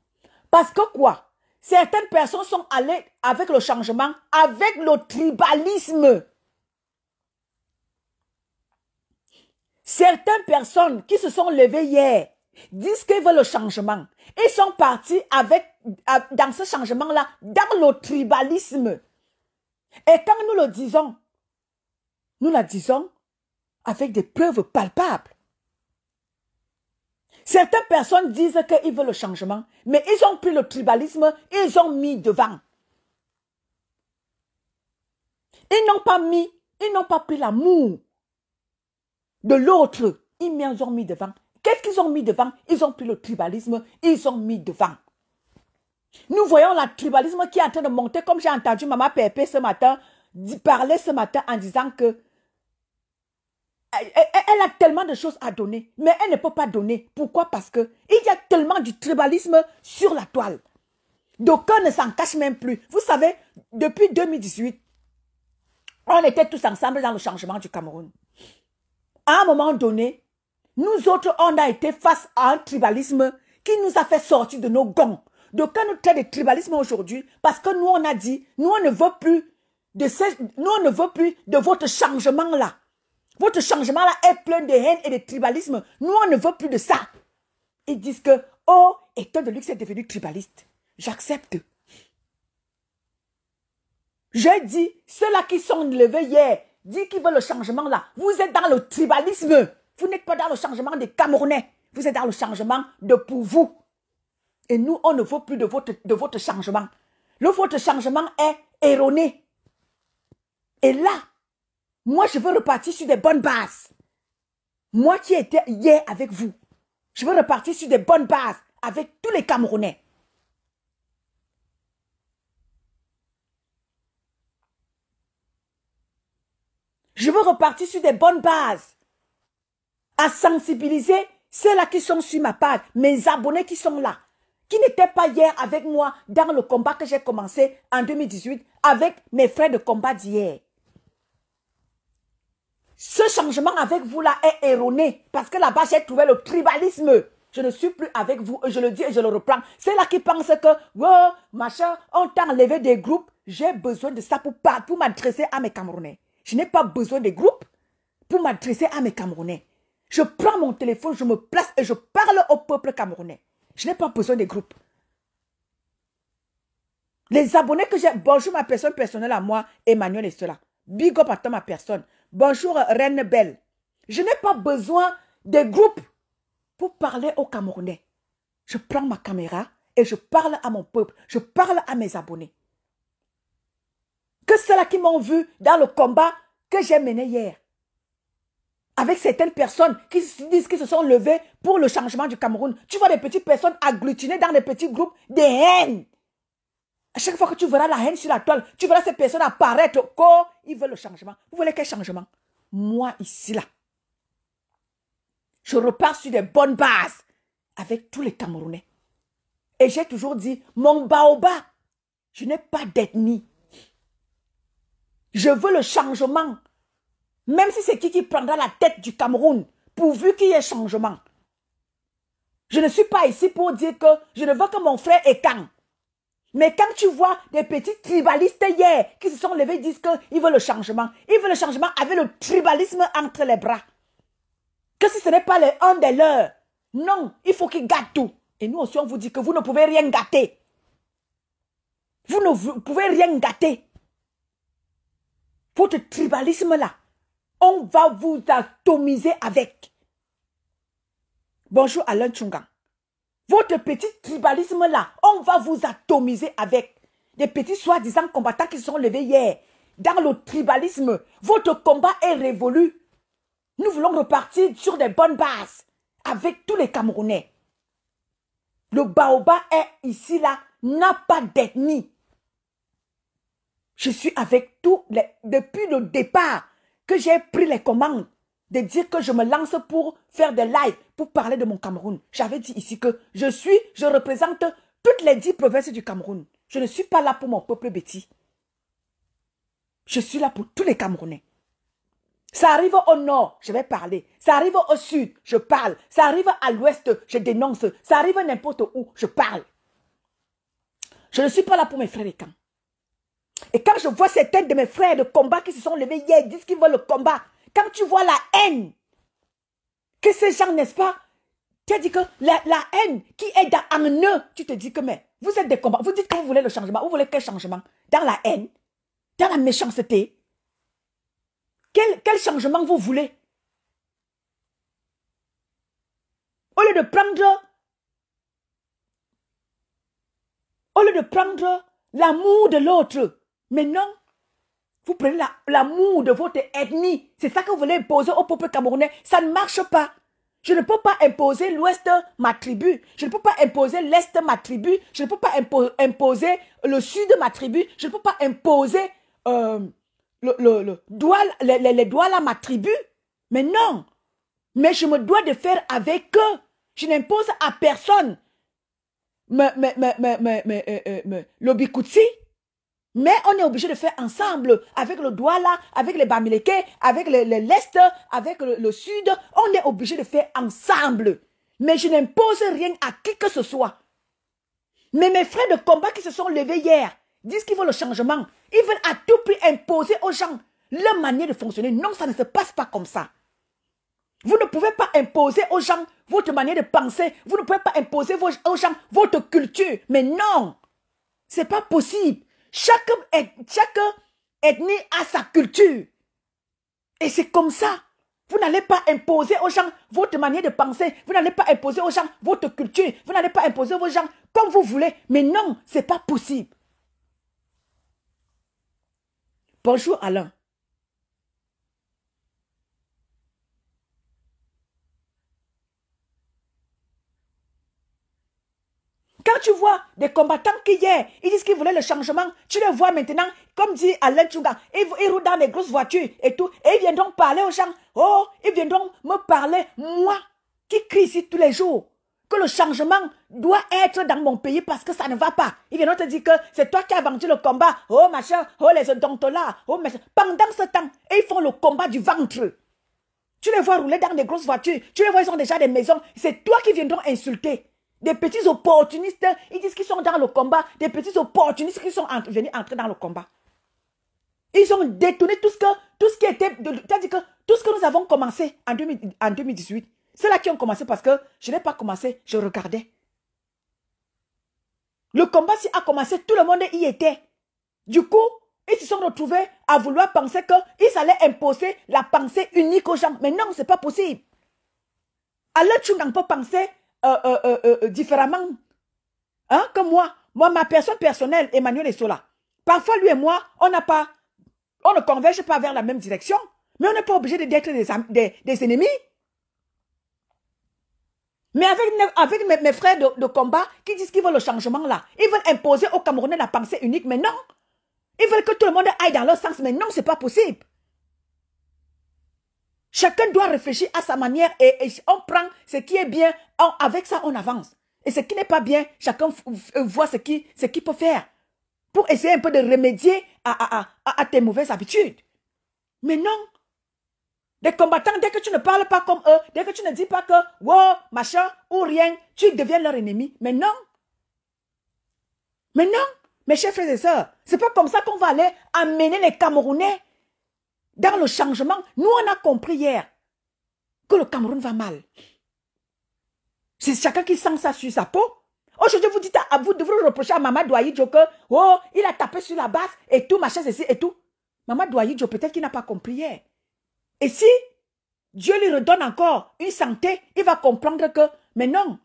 Parce que quoi? Certaines personnes sont allées avec le changement, avec le tribalisme. Certaines personnes qui se sont levées hier disent qu'ils veulent le changement. Ils sont partis dans ce changement-là, dans le tribalisme. Et quand nous le disons, nous la disons avec des preuves palpables. Certaines personnes disent qu'ils veulent le changement, mais ils ont pris le tribalisme, ils ont mis devant. Ils n'ont pas pris l'amour de l'autre. Ils ont mis devant. Qu'est-ce qu'ils ont mis devant? Ils ont pris le tribalisme, ils ont mis devant. Nous voyons le tribalisme qui est en train de monter, comme j'ai entendu Maman Pépé ce matin, parler ce matin en disant que elle a tellement de choses à donner, mais elle ne peut pas donner. Pourquoi? Parce qu'il y a tellement du tribalisme sur la toile. D'aucuns ne s'en cachent même plus. Vous savez, depuis 2018, on était tous ensemble dans le changement du Cameroun. À un moment donné, nous autres, on a été face à un tribalisme qui nous a fait sortir de nos gonds. D'aucuns nous traitent de tribalisme aujourd'hui parce que nous, on a dit, nous, on ne veut plus de votre changement-là. Votre changement-là est plein de haine et de tribalisme. Nous, on ne veut plus de ça. Ils disent que, oh, Hector de Luxe est devenu tribaliste. J'accepte. J'ai dit, ceux-là qui sont levés hier, disent qu'ils veulent le changement là. Vous êtes dans le tribalisme. Vous n'êtes pas dans le changement des Camerounais. Vous êtes dans le changement de pour vous. Et nous, on ne veut plus de votre changement. Votre changement est erroné. Et là, moi, je veux repartir sur des bonnes bases. Moi qui étais hier avec vous, je veux repartir sur des bonnes bases avec tous les Camerounais. Je veux repartir sur des bonnes bases. À sensibiliser ceux-là qui sont sur ma page, mes abonnés qui sont là, qui n'étaient pas hier avec moi dans le combat que j'ai commencé en 2018 avec mes frères de combat d'hier. Ce changement avec vous là est erroné parce que là-bas j'ai trouvé le tribalisme. Je ne suis plus avec vous et je le dis et je le reprends. C'est là qui pensent que, oh, machin, on t'a enlevé des groupes. J'ai besoin de ça pour m'adresser à mes Camerounais. Je n'ai pas besoin des groupes pour m'adresser à mes Camerounais. Je prends mon téléphone, je me place et je parle au peuple camerounais. Je n'ai pas besoin des groupes. Les abonnés que j'ai, bonjour ma personne personnelle à moi, Emmanuel et cela. Big up à toi ma personne. Bonjour Reine Belle. Je n'ai pas besoin des groupes pour parler aux Camerounais. Je prends ma caméra et je parle à mon peuple. Je parle à mes abonnés. Que ceux-là qui m'ont vu dans le combat que j'ai mené hier. Avec certaines personnes qui disent qu'ils se sont levées pour le changement du Cameroun. Tu vois des petites personnes agglutinées dans des petits groupes de haine. À chaque fois que tu verras la haine sur la toile, tu verras ces personnes apparaître. Quand ils veulent le changement. Vous voulez quel changement? Moi, ici, là, je repars sur des bonnes bases avec tous les Camerounais. Et j'ai toujours dit, mon baobab, je n'ai pas d'ethnie. Je veux le changement. Même si c'est qui prendra la tête du Cameroun, pourvu qu'il y ait changement. Je ne suis pas ici pour dire que je ne veux que mon frère Ekang. Mais quand tu vois des petits tribalistes hier qui se sont levés et disent qu'ils veulent le changement, ils veulent le changement avec le tribalisme entre les bras. Que si ce n'est pas un des leurs, non, il faut qu'ils gâtent tout. Et nous aussi, on vous dit que vous ne pouvez rien gâter. Vous ne pouvez rien gâter. Votre tribalisme-là, on va vous atomiser avec. Bonjour Alain Tchunga. Votre petit tribalisme-là, on va vous atomiser avec des petits soi-disant combattants qui se sont levés hier. Dans le tribalisme, votre combat est révolu. Nous voulons repartir sur des bonnes bases avec tous les Camerounais. Le baobab est ici, là, n'a pas d'ethnie. Je suis avec tous depuis le départ que j'ai pris les commandes de dire que je me lance pour faire des lives, pour parler de mon Cameroun. J'avais dit ici que je représente toutes les 10 provinces du Cameroun. Je ne suis pas là pour mon peuple bêtis. Je suis là pour tous les Camerounais. Ça arrive au nord, je vais parler. Ça arrive au sud, je parle. Ça arrive à l'ouest, je dénonce. Ça arrive n'importe où, je parle. Je ne suis pas là pour mes frères et camps. Et quand je vois certains de mes frères de combat qui se sont levés hier, ils disent qu'ils veulent le combat. Quand tu vois la haine, que ces gens, n'est-ce pas, tu as dit que la haine qui est en eux, tu te dis que, mais vous êtes des combats. Vous dites que vous voulez le changement. Vous voulez quel changement? Dans la haine? Dans la méchanceté? Quel changement vous voulez? Au lieu de prendre l'amour de l'autre, mais non, Vous prenez l'amour de votre ethnie. C'est ça que vous voulez imposer au peuple camerounais. Ça ne marche pas. Je ne peux pas imposer l'Ouest, ma tribu. Je ne peux pas imposer l'Est, ma tribu. Je ne peux pas imposer le Sud, ma tribu. Je ne peux pas imposer les douala, ma tribu. Mais non. Mais je me dois de faire avec eux. Je n'impose à personne l'Obikutsi. Mais on est obligé de faire ensemble avec le Douala, avec les Bamileke, avec l'Est, avec le Sud. On est obligé de faire ensemble. Mais je n'impose rien à qui que ce soit. Mais mes frères de combat qui se sont levés hier disent qu'ils veulent le changement. Ils veulent à tout prix imposer aux gens leur manière de fonctionner. Non, ça ne se passe pas comme ça. Vous ne pouvez pas imposer aux gens votre manière de penser. Vous ne pouvez pas imposer aux gens votre culture. Mais non, ce n'est pas possible. Chaque ethnie a sa culture. Et c'est comme ça. Vous n'allez pas imposer aux gens votre manière de penser. Vous n'allez pas imposer aux gens votre culture. Vous n'allez pas imposer aux gens comme vous voulez. Mais non, ce n'est pas possible. Bonjour Alain. Quand tu vois des combattants qui hier, ils disent qu'ils voulaient le changement, tu les vois maintenant, comme dit Alain Tchunga, ils roulent dans des grosses voitures et tout, et ils viennent donc parler aux gens. Oh, ils viennent donc me parler, moi, qui crie ici tous les jours, que le changement doit être dans mon pays parce que ça ne va pas. Ils viennent te dire que c'est toi qui as vendu le combat, oh machin, oh les odontolas, oh machin. Pendant ce temps, ils font le combat du ventre. Tu les vois rouler dans des grosses voitures, tu les vois, ils ont déjà des maisons, c'est toi qui viens donc insulter. Des petits opportunistes, ils disent qu'ils sont dans le combat. Des petits opportunistes qui sont venus entrer dans le combat. Ils ont détourné tout ce qui était... C'est-à-dire que tout ce que nous avons commencé en 2018, c'est là qui ont commencé parce que je n'ai pas commencé, je regardais. Le combat s'y a commencé, tout le monde y était. Du coup, ils se sont retrouvés à vouloir penser qu'ils allaient imposer la pensée unique aux gens. Mais non, ce n'est pas possible. Alors tu n'as pas pensé différemment hein, que moi. Moi, ma personne personnelle, Emmanuel Essola. Parfois, lui et moi, on ne converge pas vers la même direction, mais on n'est pas obligé d'être des ennemis. Mais avec mes frères de combat qui disent qu'ils veulent le changement là, ils veulent imposer aux Camerounais la pensée unique, mais non. Ils veulent que tout le monde aille dans leur sens, mais non, c'est pas possible. Chacun doit réfléchir à sa manière et on prend ce qui est bien, avec ça on avance. Et ce qui n'est pas bien, chacun voit ce qu'il peut faire pour essayer un peu de remédier à tes mauvaises habitudes. Mais non. Les combattants, dès que tu ne parles pas comme eux, dès que tu ne dis pas que wow, machin ou rien, tu deviens leur ennemi. Mais non. Mais non. Mes chers frères et sœurs, c'est pas comme ça qu'on va aller amener les Camerounais dans le changement. Nous, on a compris hier que le Cameroun va mal. C'est chacun qui sent ça sur sa peau. Aujourd'hui, vous dites à vous, de vous reprocher à Maman Douaïdjo que, oh, il a tapé sur la base et tout, machin, ceci et tout. Maman Douaïdjo, peut-être qu'il n'a pas compris hier. Et si Dieu lui redonne encore une santé, il va comprendre que, mais non,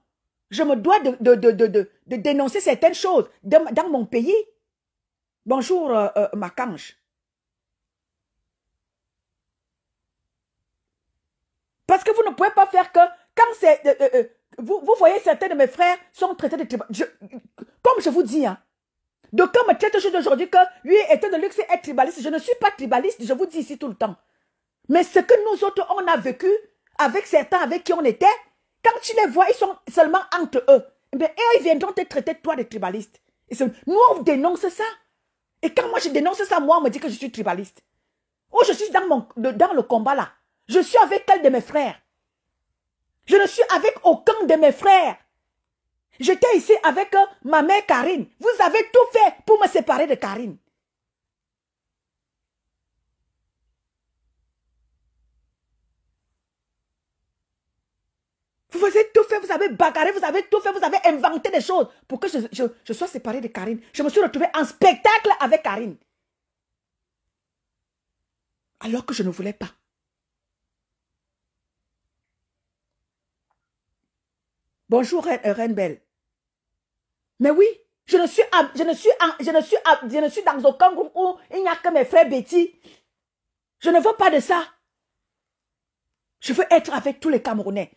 je me dois de dénoncer certaines choses dans mon pays. Bonjour, Makange. Parce que vous ne pouvez pas faire que, quand c'est... vous voyez, certains de mes frères sont traités de tribalistes. Comme je vous dis, hein, d'aucuns me traitent aujourd'hui que lui était de luxe et est tribaliste. Je ne suis pas tribaliste, je vous dis ici tout le temps. Mais ce que nous autres, on a vécu avec certains avec qui on était, quand tu les vois, ils sont seulement entre eux. Mais eux, ils viendront te traiter toi de tribaliste. Nous, on dénonce ça. Et quand moi, je dénonce ça, moi, on me dit que je suis tribaliste. Ou je suis dans le combat là. Je suis avec quel de mes frères? Je ne suis avec aucun de mes frères. J'étais ici avec ma mère Karine. Vous avez tout fait pour me séparer de Karine. Vous avez tout fait, vous avez bagarré, vous avez tout fait, vous avez inventé des choses pour que je sois séparé de Karine. Je me suis retrouvée en spectacle avec Karine. Alors que je ne voulais pas. Bonjour, Reine Belle. Mais oui, Je ne suis dans aucun groupe où il n'y a que mes frères Betty. Je ne veux pas de ça. Je veux être avec tous les Camerounais.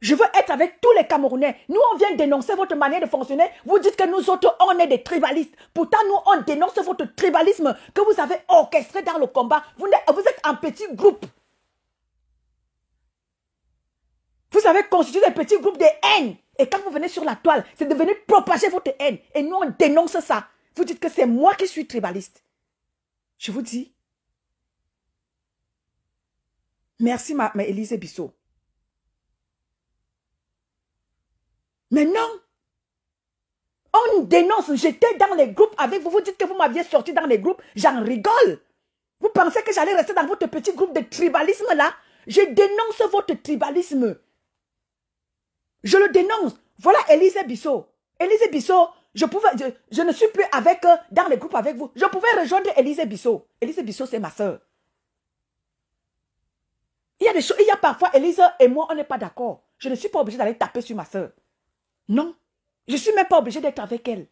Je veux être avec tous les Camerounais. Nous, on vient dénoncer votre manière de fonctionner. Vous dites que nous autres, on est des tribalistes. Pourtant, nous, on dénonce votre tribalisme que vous avez orchestré dans le combat. Vous êtes un petit groupe. Vous avez constitué des petits groupes de haine. Et quand vous venez sur la toile, c'est de venir propager votre haine. Et nous, on dénonce ça. Vous dites que c'est moi qui suis tribaliste. Je vous dis. Merci, ma Élise Bissot. Mais non. On dénonce. J'étais dans les groupes avec vous. Vous dites que vous m'aviez sorti dans les groupes. J'en rigole. Vous pensez que j'allais rester dans votre petit groupe de tribalisme là? Je dénonce votre tribalisme. Je le dénonce. Voilà Élise Bissot. Élise Bissot, je ne suis plus avec dans les groupes avec vous. Je pouvais rejoindre Élise Bissot. Élise Bissot, c'est ma soeur. Il y a des choses, il y a parfois, Élise et moi, on n'est pas d'accord. Je ne suis pas obligée d'aller taper sur ma soeur. Non. Je ne suis même pas obligée d'être avec elle.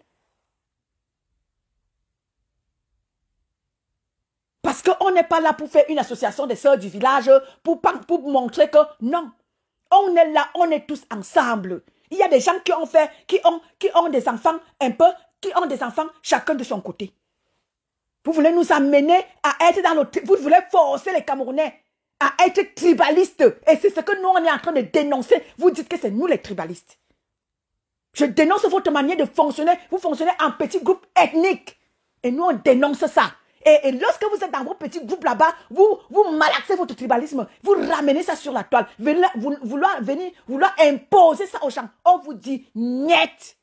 Parce qu'on n'est pas là pour faire une association des sœurs du village, pour montrer que non. On est là, on est tous ensemble. Il y a des gens qui ont des enfants un peu, qui ont des enfants chacun de son côté. Vous voulez nous amener à être dans notre... Vous voulez forcer les Camerounais à être tribalistes. Et c'est ce que nous, on est en train de dénoncer. Vous dites que c'est nous les tribalistes. Je dénonce votre manière de fonctionner. Vous fonctionnez en petits groupes ethniques. Et nous, on dénonce ça. Et lorsque vous êtes dans vos petits groupes là-bas, vous malaxez votre tribalisme. Vous ramenez ça sur la toile. Vouloir imposer ça aux gens. On vous dit, niet.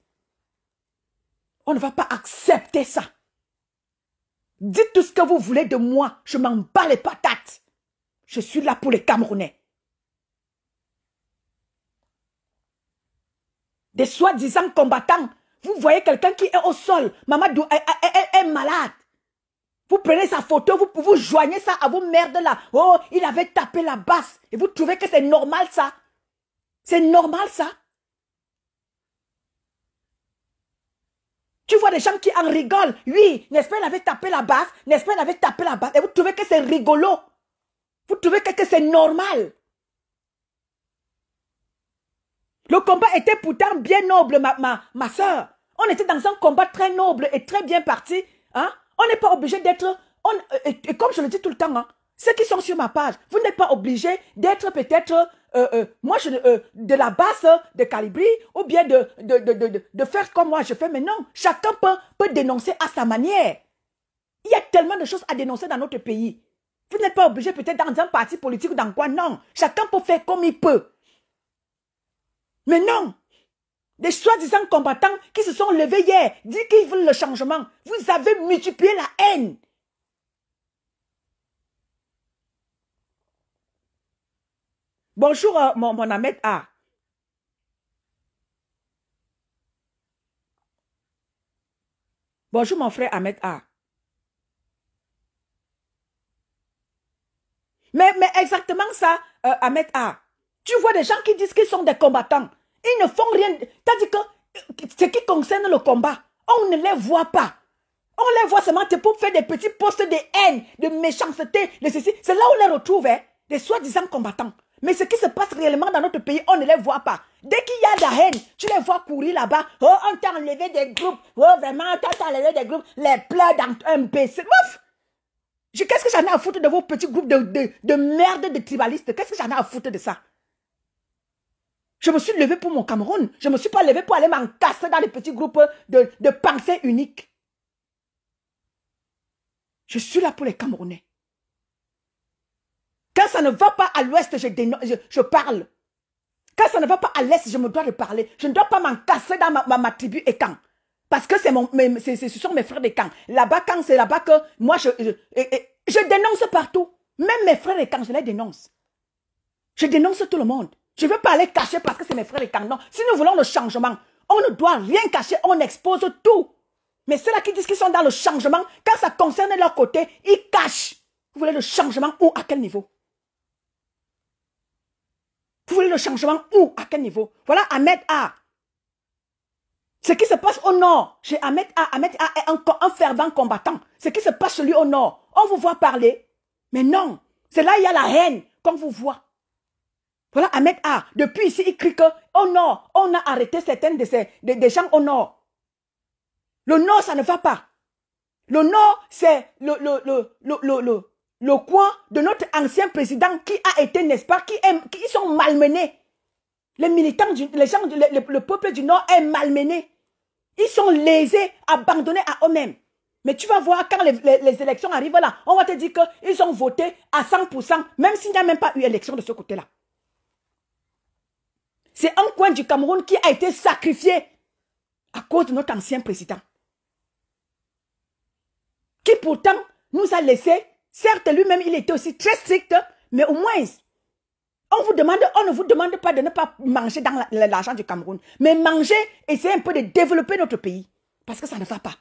On ne va pas accepter ça. Dites tout ce que vous voulez de moi. Je m'en bats les patates. Je suis là pour les Camerounais. Des soi-disant combattants. Vous voyez quelqu'un qui est au sol. Mamadou est malade. Vous prenez sa photo, vous joignez ça à vos merdes là. Oh, il avait tapé la basse. Et vous trouvez que c'est normal ça? C'est normal ça? Tu vois des gens qui en rigolent. Oui, n'est-ce pas, il avait tapé la basse. N'est-ce pas, il avait tapé la basse. Et vous trouvez que c'est rigolo. Vous trouvez que c'est normal. Le combat était pourtant bien noble, ma soeur. On était dans un combat très noble et très bien parti. Hein? On n'est pas obligé d'être... Et comme je le dis tout le temps, hein, ceux qui sont sur ma page, vous n'êtes pas obligé d'être peut-être... de la basse de Calibri ou bien de faire comme moi je fais. Mais non, chacun peut dénoncer à sa manière. Il y a tellement de choses à dénoncer dans notre pays. Vous n'êtes pas obligé peut-être dans un parti politique ou dans quoi. Non, chacun peut faire comme il peut. Mais non, des soi-disant combattants qui se sont levés hier, disent qu'ils veulent le changement. Vous avez multiplié la haine. Bonjour, mon Ahmed A. Bonjour, mon frère Ahmed A. Mais exactement ça, Ahmed A. Tu vois des gens qui disent qu'ils sont des combattants. Ils ne font rien. C'est-à-dire que ce qui concerne le combat, on ne les voit pas. On les voit seulement pour faire des petits postes de haine, de méchanceté, de ceci. C'est là où on les retrouve, hein, des soi-disant combattants. Mais ce qui se passe réellement dans notre pays, on ne les voit pas. Dès qu'il y a de la haine, tu les vois courir là-bas. Oh, on t'a enlevé des groupes. Oh, vraiment, on t'a enlevé des groupes. Les pleurs dans un PC. Ouf! Qu'est-ce que j'en ai à foutre de vos petits groupes de merde de tribalistes? Qu'est-ce que j'en ai à foutre de ça? Je me suis levé pour mon Cameroun. Je ne me suis pas levé pour aller m'encastrer dans les petits groupes de pensée unique. Je suis là pour les Camerounais. Quand ça ne va pas à l'ouest, je parle. Quand ça ne va pas à l'est, je me dois de parler. Je ne dois pas m'encastrer dans ma tribu et camp. Parce que ce sont mes frères de camp. Là-bas, quand c'est là-bas que moi, je dénonce partout. Même mes frères de camp, je les dénonce. Je dénonce tout le monde. Je ne veux pas aller cacher parce que c'est mes frères de camp. Non. Si nous voulons le changement, on ne doit rien cacher, on expose tout. Mais ceux-là qui disent qu'ils sont dans le changement, quand ça concerne leur côté, ils cachent. Vous voulez le changement où? À quel niveau? Vous voulez le changement où? À quel niveau? Voilà Ahmed A. Ce qui se passe au nord, chez Ahmed A est un fervent combattant. Ce qui se passe chez lui au nord, on vous voit parler. Mais non, c'est là il y a la haine qu'on vous voit. Voilà Ahmed A. Depuis ici, il crie qu'au nord, on a arrêté certaines des gens au nord. Le nord, ça ne va pas. Le nord, c'est le coin de notre ancien président qui a été, n'est-ce pas, qui sont malmenés. Les militants, les gens, le peuple du Nord est malmené. Ils sont lésés, abandonnés à eux-mêmes. Mais tu vas voir, quand les élections arrivent là, on va te dire qu'ils ont voté à 100%, même s'il n'y a même pas eu élection de ce côté-là. C'est un coin du Cameroun qui a été sacrifié à cause de notre ancien président. Qui pourtant nous a laissé, certes lui-même il était aussi très strict, mais au moins... On ne vous demande pas de ne pas manger dans l'argent du Cameroun. Mais manger, essayer un peu de développer notre pays. Parce que ça ne va pas.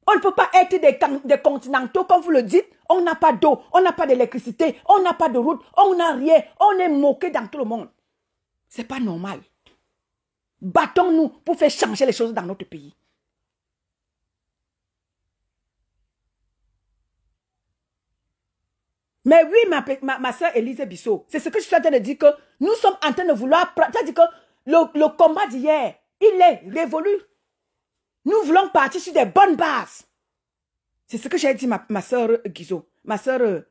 On ne peut pas être des continentaux, comme vous le dites. On n'a pas d'eau, on n'a pas d'électricité, on n'a pas de route, on n'a rien. On est moqué dans tout le monde. C'est pas normal. Battons-nous pour faire changer les choses dans notre pays. Mais oui, ma soeur Élise Bissot, c'est ce que je suis en train de dire, que nous sommes en train de vouloir... C'est-à-dire que le combat d'hier, il est révolu. Nous voulons partir sur des bonnes bases. C'est ce que j'ai dit ma soeur Guizot. Ma soeur...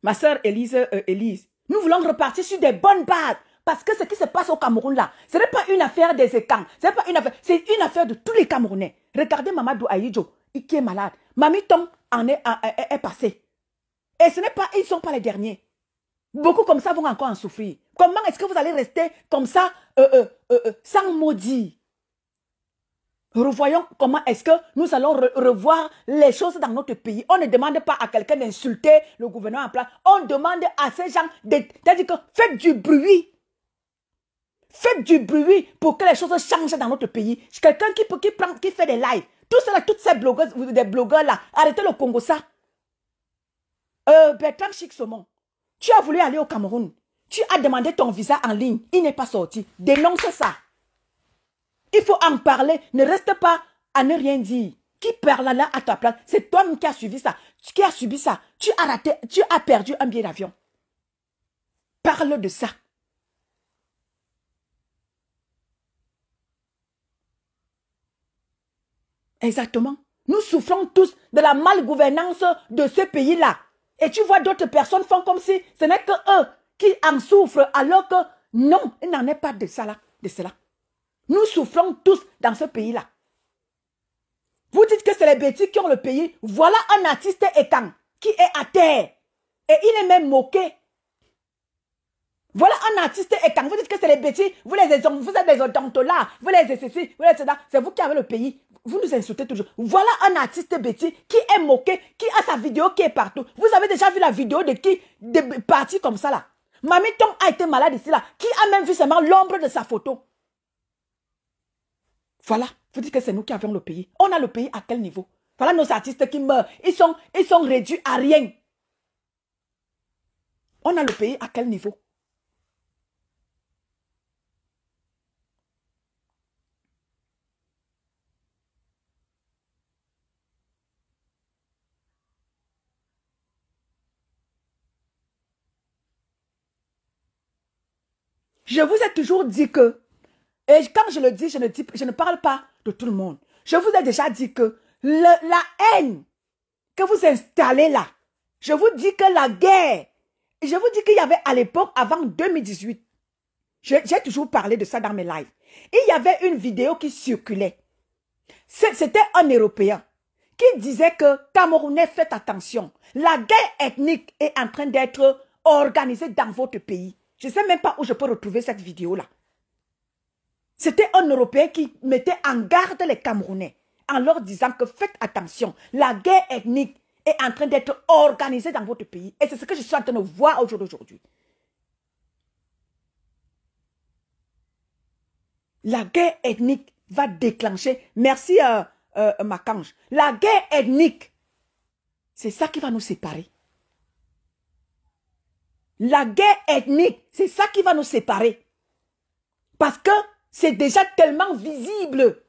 ma soeur Élise. Nous voulons repartir sur des bonnes bases. Parce que ce qui se passe au Cameroun là, ce n'est pas une affaire des Écans. C'est une affaire de tous les Camerounais. Regardez Mamadou Aïdjo, qui est malade. Mami Tom est passé. Et ce n'est pas, ils ne sont pas les derniers. Beaucoup comme ça vont encore en souffrir. Comment est-ce que vous allez rester comme ça, sans maudit? Revoyons comment est-ce que nous allons revoir les choses dans notre pays. On ne demande pas à quelqu'un d'insulter le gouvernement en place. On demande à ces gens, c'est-à-dire que faites du bruit. Faites du bruit pour que les choses changent dans notre pays. Quelqu'un qui fait des lives. Tout cela, toutes ces blogueuses, des blogueurs là, arrêtez le Congo ça. Bertrand Chik-Somon, tu as voulu aller au Cameroun. Tu as demandé ton visa en ligne. Il n'est pas sorti. Dénonce ça. Il faut en parler. Ne reste pas à ne rien dire. Qui parle là à ta place? C'est toi qui as suivi ça. Qui a subi ça? Tu as raté, tu as perdu un billet d'avion. Parle de ça. Exactement. Nous souffrons tous de la malgouvernance de ce pays-là. Et tu vois d'autres personnes font comme si ce n'est que eux qui en souffrent, alors que non, il n'en est pas de cela. Nous souffrons tous dans ce pays-là. Vous dites que c'est les bêtises qui ont le pays. Voilà un artiste étant qui est à terre. Et il est même moqué. Voilà un artiste étant. Vous dites que c'est les bêtises. Vous êtes des odontologues. Vous les ceci, vous les cela. C'est vous qui avez le pays. Vous nous insultez toujours. Voilà un artiste bêtise qui est moqué, qui a sa vidéo qui est partout. Vous avez déjà vu la vidéo de qui? De partis comme ça là. Mamie Tom a été malade ici là. Qui a même vu seulement l'ombre de sa photo? Voilà. Vous dites que c'est nous qui avons le pays. On a le pays à quel niveau? Voilà nos artistes qui meurent. Ils sont réduits à rien. On a le pays à quel niveau? Je vous ai toujours dit que, et quand je le dis, je ne parle pas de tout le monde. Je vous ai déjà dit que la haine que vous installez là, je vous dis que la guerre, je vous dis qu'il y avait à l'époque, avant 2018, j'ai toujours parlé de ça dans mes lives. Il y avait une vidéo qui circulait. C'était un Européen qui disait que Camerounais, faites attention. La guerre ethnique est en train d'être organisée dans votre pays. Je ne sais même pas où je peux retrouver cette vidéo-là. C'était un Européen qui mettait en garde les Camerounais en leur disant que faites attention. La guerre ethnique est en train d'être organisée dans votre pays. Et c'est ce que je suis en train de voir au jour d'aujourd'hui. La guerre ethnique va déclencher. Merci Makange. La guerre ethnique, c'est ça qui va nous séparer. La guerre ethnique, c'est ça qui va nous séparer. Parce que c'est déjà tellement visible.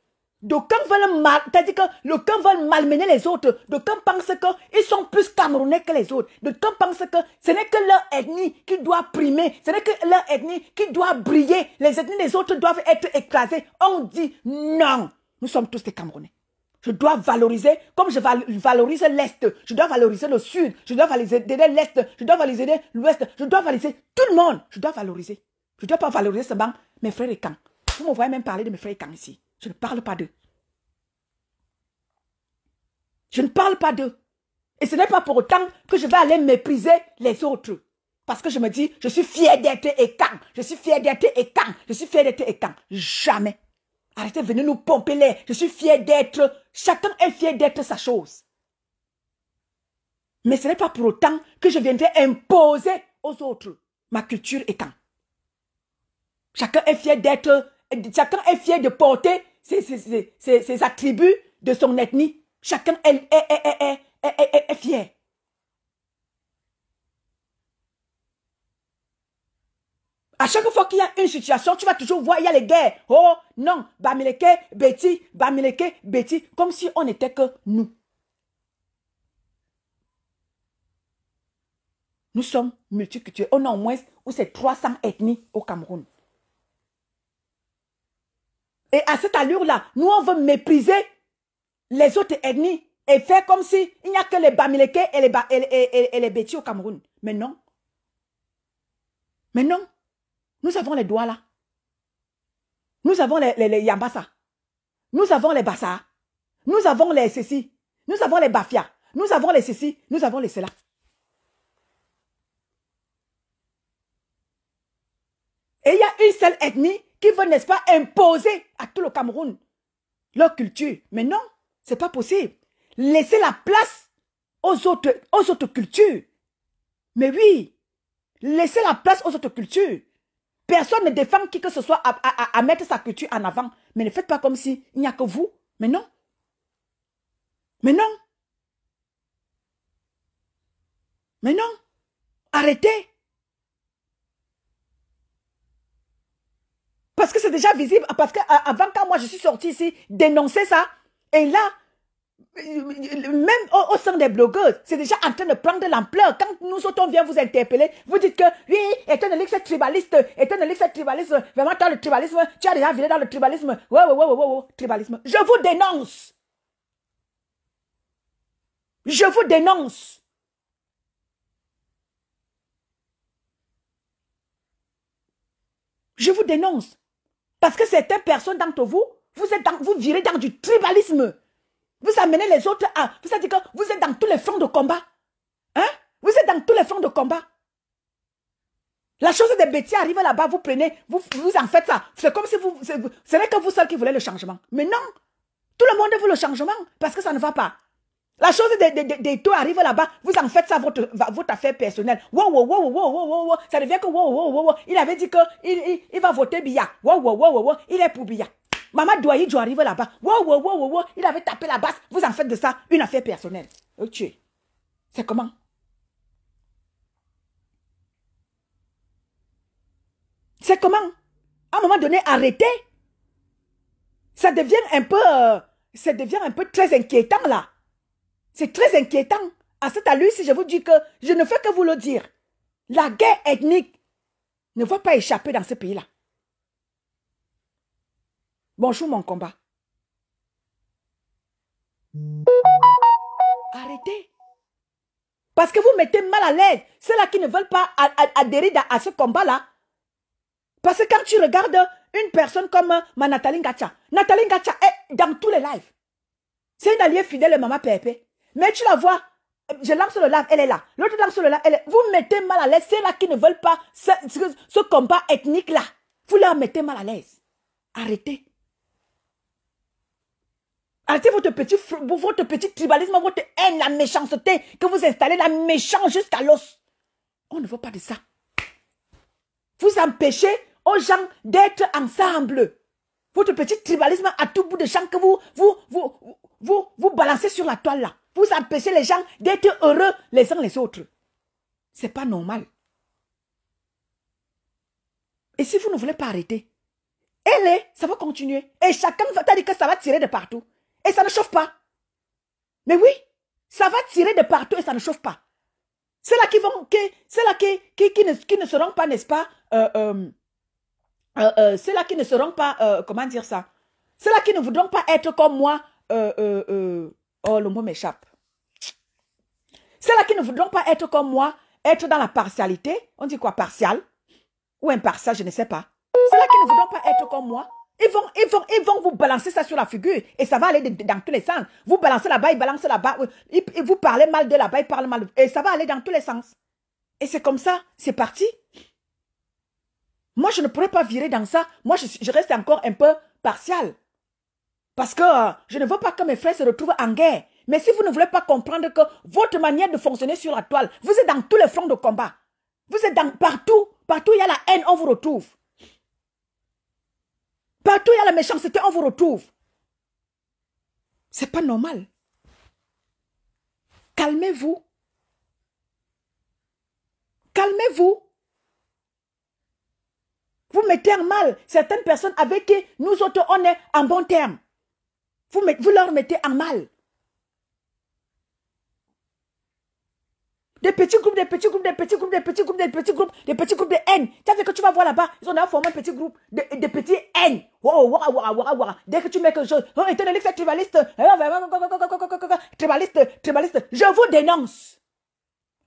D'aucuns veulent c'est-à-dire que d'aucuns veulent malmener les autres. D'aucuns pensent qu'ils sont plus camerounais que les autres. D'aucuns pensent que ce n'est que leur ethnie qui doit primer. Ce n'est que leur ethnie qui doit briller. Les ethnies des autres doivent être écrasées. On dit non. Nous sommes tous des Camerounais. Je dois valoriser, comme je valorise l'Est, je dois valoriser le Sud, je dois valoriser l'Est, je dois valoriser l'Ouest, je dois valoriser tout le monde. Je dois valoriser. Je ne dois pas valoriser seulement mes frères et camps. Vous me voyez même parler de mes frères et camps ici. Je ne parle pas d'eux. Je ne parle pas d'eux. Et ce n'est pas pour autant que je vais aller mépriser les autres. Parce que je me dis, je suis fier d'être Ekang. Je suis fier d'être Ekang. Je suis fier d'être Ekang. Jamais. Arrêtez de venir nous pomper les. Je suis fier d'être. Chacun est fier d'être sa chose. Mais ce n'est pas pour autant que je viendrai imposer aux autres ma culture Ekang. Chacun est fier d'être. Chacun est fier de porter ses attributs de son ethnie. Chacun est fier. À chaque fois qu'il y a une situation, tu vas toujours voir, il y a les guerres. Oh non, Bamileke, Betty, comme si on n'était que nous. Nous sommes multiculturels. On a au moins, où c'est 300 ethnies au Cameroun. Et à cette allure-là, nous on veut mépriser les autres ethnies et faire comme si il n'y a que les Bamileke et les Betty au Cameroun. Mais non. Mais non. Nous avons les Douala. Nous avons les Yambassa. Nous avons les Bassa. Nous avons les ceci. Nous avons les Bafia. Nous avons les ceci. Nous avons les cela. Et il y a une seule ethnie qui veut, n'est-ce pas, imposer à tout le Cameroun leur culture. Mais non, ce n'est pas possible. Laissez la place aux autres cultures. Mais oui, laissez la place aux autres cultures. Personne ne défend qui que ce soit à mettre sa culture en avant. Mais ne faites pas comme si il n'y a que vous. Mais non. Mais non. Mais non. Arrêtez. Parce que c'est déjà visible. Parce qu'avant, quand moi je suis sortie ici, dénoncer ça. Et là, même au sein des blogueuses, c'est déjà en train de prendre de l'ampleur. Quand nous autres, on vient vous interpeller, vous dites que, oui, étant donné que c'est tribaliste, vraiment, dans le tribalisme, tu as déjà viré dans le tribalisme. Ouais, tribalisme. Je vous dénonce. Je vous dénonce. Je vous dénonce. Parce que certaines personnes d'entre vous, vous virez dans du tribalisme. Vous amenez les autres à... C'est-à-dire que vous êtes dans tous les fronts de combat. Hein? Vous êtes dans tous les fronts de combat. La chose des bêtises arrive là-bas, vous prenez, vous en faites ça. C'est comme si ce n'est que vous seul qui voulez le changement. Mais non. Tout le monde veut le changement parce que ça ne va pas. La chose des taux arrive là-bas, vous en faites ça votre affaire personnelle. Wow. Ça devient que wow. Il avait dit qu'il va voter Biya. Wow. Il est pour Biya. Maman Douaïdjo arrive là-bas. Wow. Il avait tapé la basse. Vous en faites de ça une affaire personnelle. Ok. C'est comment? C'est comment? À un moment donné, arrêtez. Ça devient un peu très inquiétant là. C'est très inquiétant. À cette allure, si je vous dis que je ne fais que vous le dire, la guerre ethnique ne va pas échapper dans ce pays-là. Bonjour mon combat. Arrêtez. Parce que vous mettez mal à l'aise ceux-là qui ne veulent pas adhérer à ce combat-là. Parce que quand tu regardes une personne comme Nathalie Ngacha est dans tous les lives. C'est une alliée fidèle de Maman Pépé. Mais tu la vois, je lance le live, elle est là. L'autre lance le live, elle est... Vous mettez mal à l'aise ceux-là qui ne veulent pas ce combat ethnique-là. Vous leur mettez mal à l'aise. Arrêtez. Arrêtez votre petit tribalisme, votre haine, la méchanceté que vous installez, la méchance jusqu'à l'os. On ne veut pas de ça. Vous empêchez aux gens d'être ensemble. Votre petit tribalisme à tout bout de champ que vous balancez sur la toile là. Vous empêchez les gens d'être heureux les uns les autres. C'est pas normal. Et si vous ne voulez pas arrêter, ça va continuer. Et chacun va dire que ça va tirer de partout. Et ça ne chauffe pas. Mais oui, ça va tirer de partout et ça ne chauffe pas. C'est là qui ne seront pas, n'est-ce pas, c'est là qui ne seront pas, comment dire ça? C'est là qui ne voudront pas être comme moi, oh, le mot m'échappe. C'est là qui ne voudront pas être comme moi, être dans la partialité. On dit quoi, partial? Ou impartial, je ne sais pas. C'est là qui ne voudront pas être comme moi. Ils vont vous balancer ça sur la figure. Et ça va aller dans tous les sens. Vous balancez là-bas, ils balancent là-bas. Vous parlez mal de là-bas, ils parlent mal. Et ça va aller dans tous les sens. Et c'est comme ça, c'est parti. Moi, je ne pourrais pas virer dans ça. Moi, je reste encore un peu partial. Parce que je ne veux pas que mes frères se retrouvent en guerre. Mais si vous ne voulez pas comprendre que votre manière de fonctionner sur la toile, vous êtes dans tous les fronts de combat. Vous êtes dans partout. Partout il y a la haine, on vous retrouve. Partout il y a la méchanceté, on vous retrouve. C'est pas normal. Calmez-vous. Calmez-vous. Vous mettez en mal certaines personnes avec qui nous autres, on est en bon terme. Vous leur mettez en mal. Des petits groupes, des petits groupes, des petits groupes, des petits groupes, des petits groupes, des petits groupes de haine. Tu sais que tu vas voir là-bas, ils ont formé un petit groupe de petits haines. Wow. Dès que tu mets quelque chose, oh, étant donné que c'est tribaliste, tribaliste, je vous dénonce.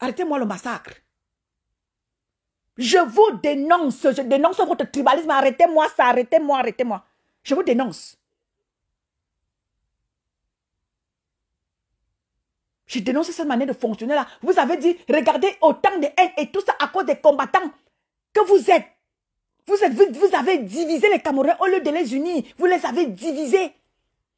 Arrêtez-moi le massacre. Je vous dénonce, je dénonce votre tribalisme. Arrêtez-moi ça, arrêtez-moi. Je vous dénonce. Je dénonce cette manière de fonctionner là. Vous avez dit, regardez autant de haine et tout ça à cause des combattants que vous êtes. Vous avez divisé les Camerounais au lieu de les unir. Vous les avez divisés.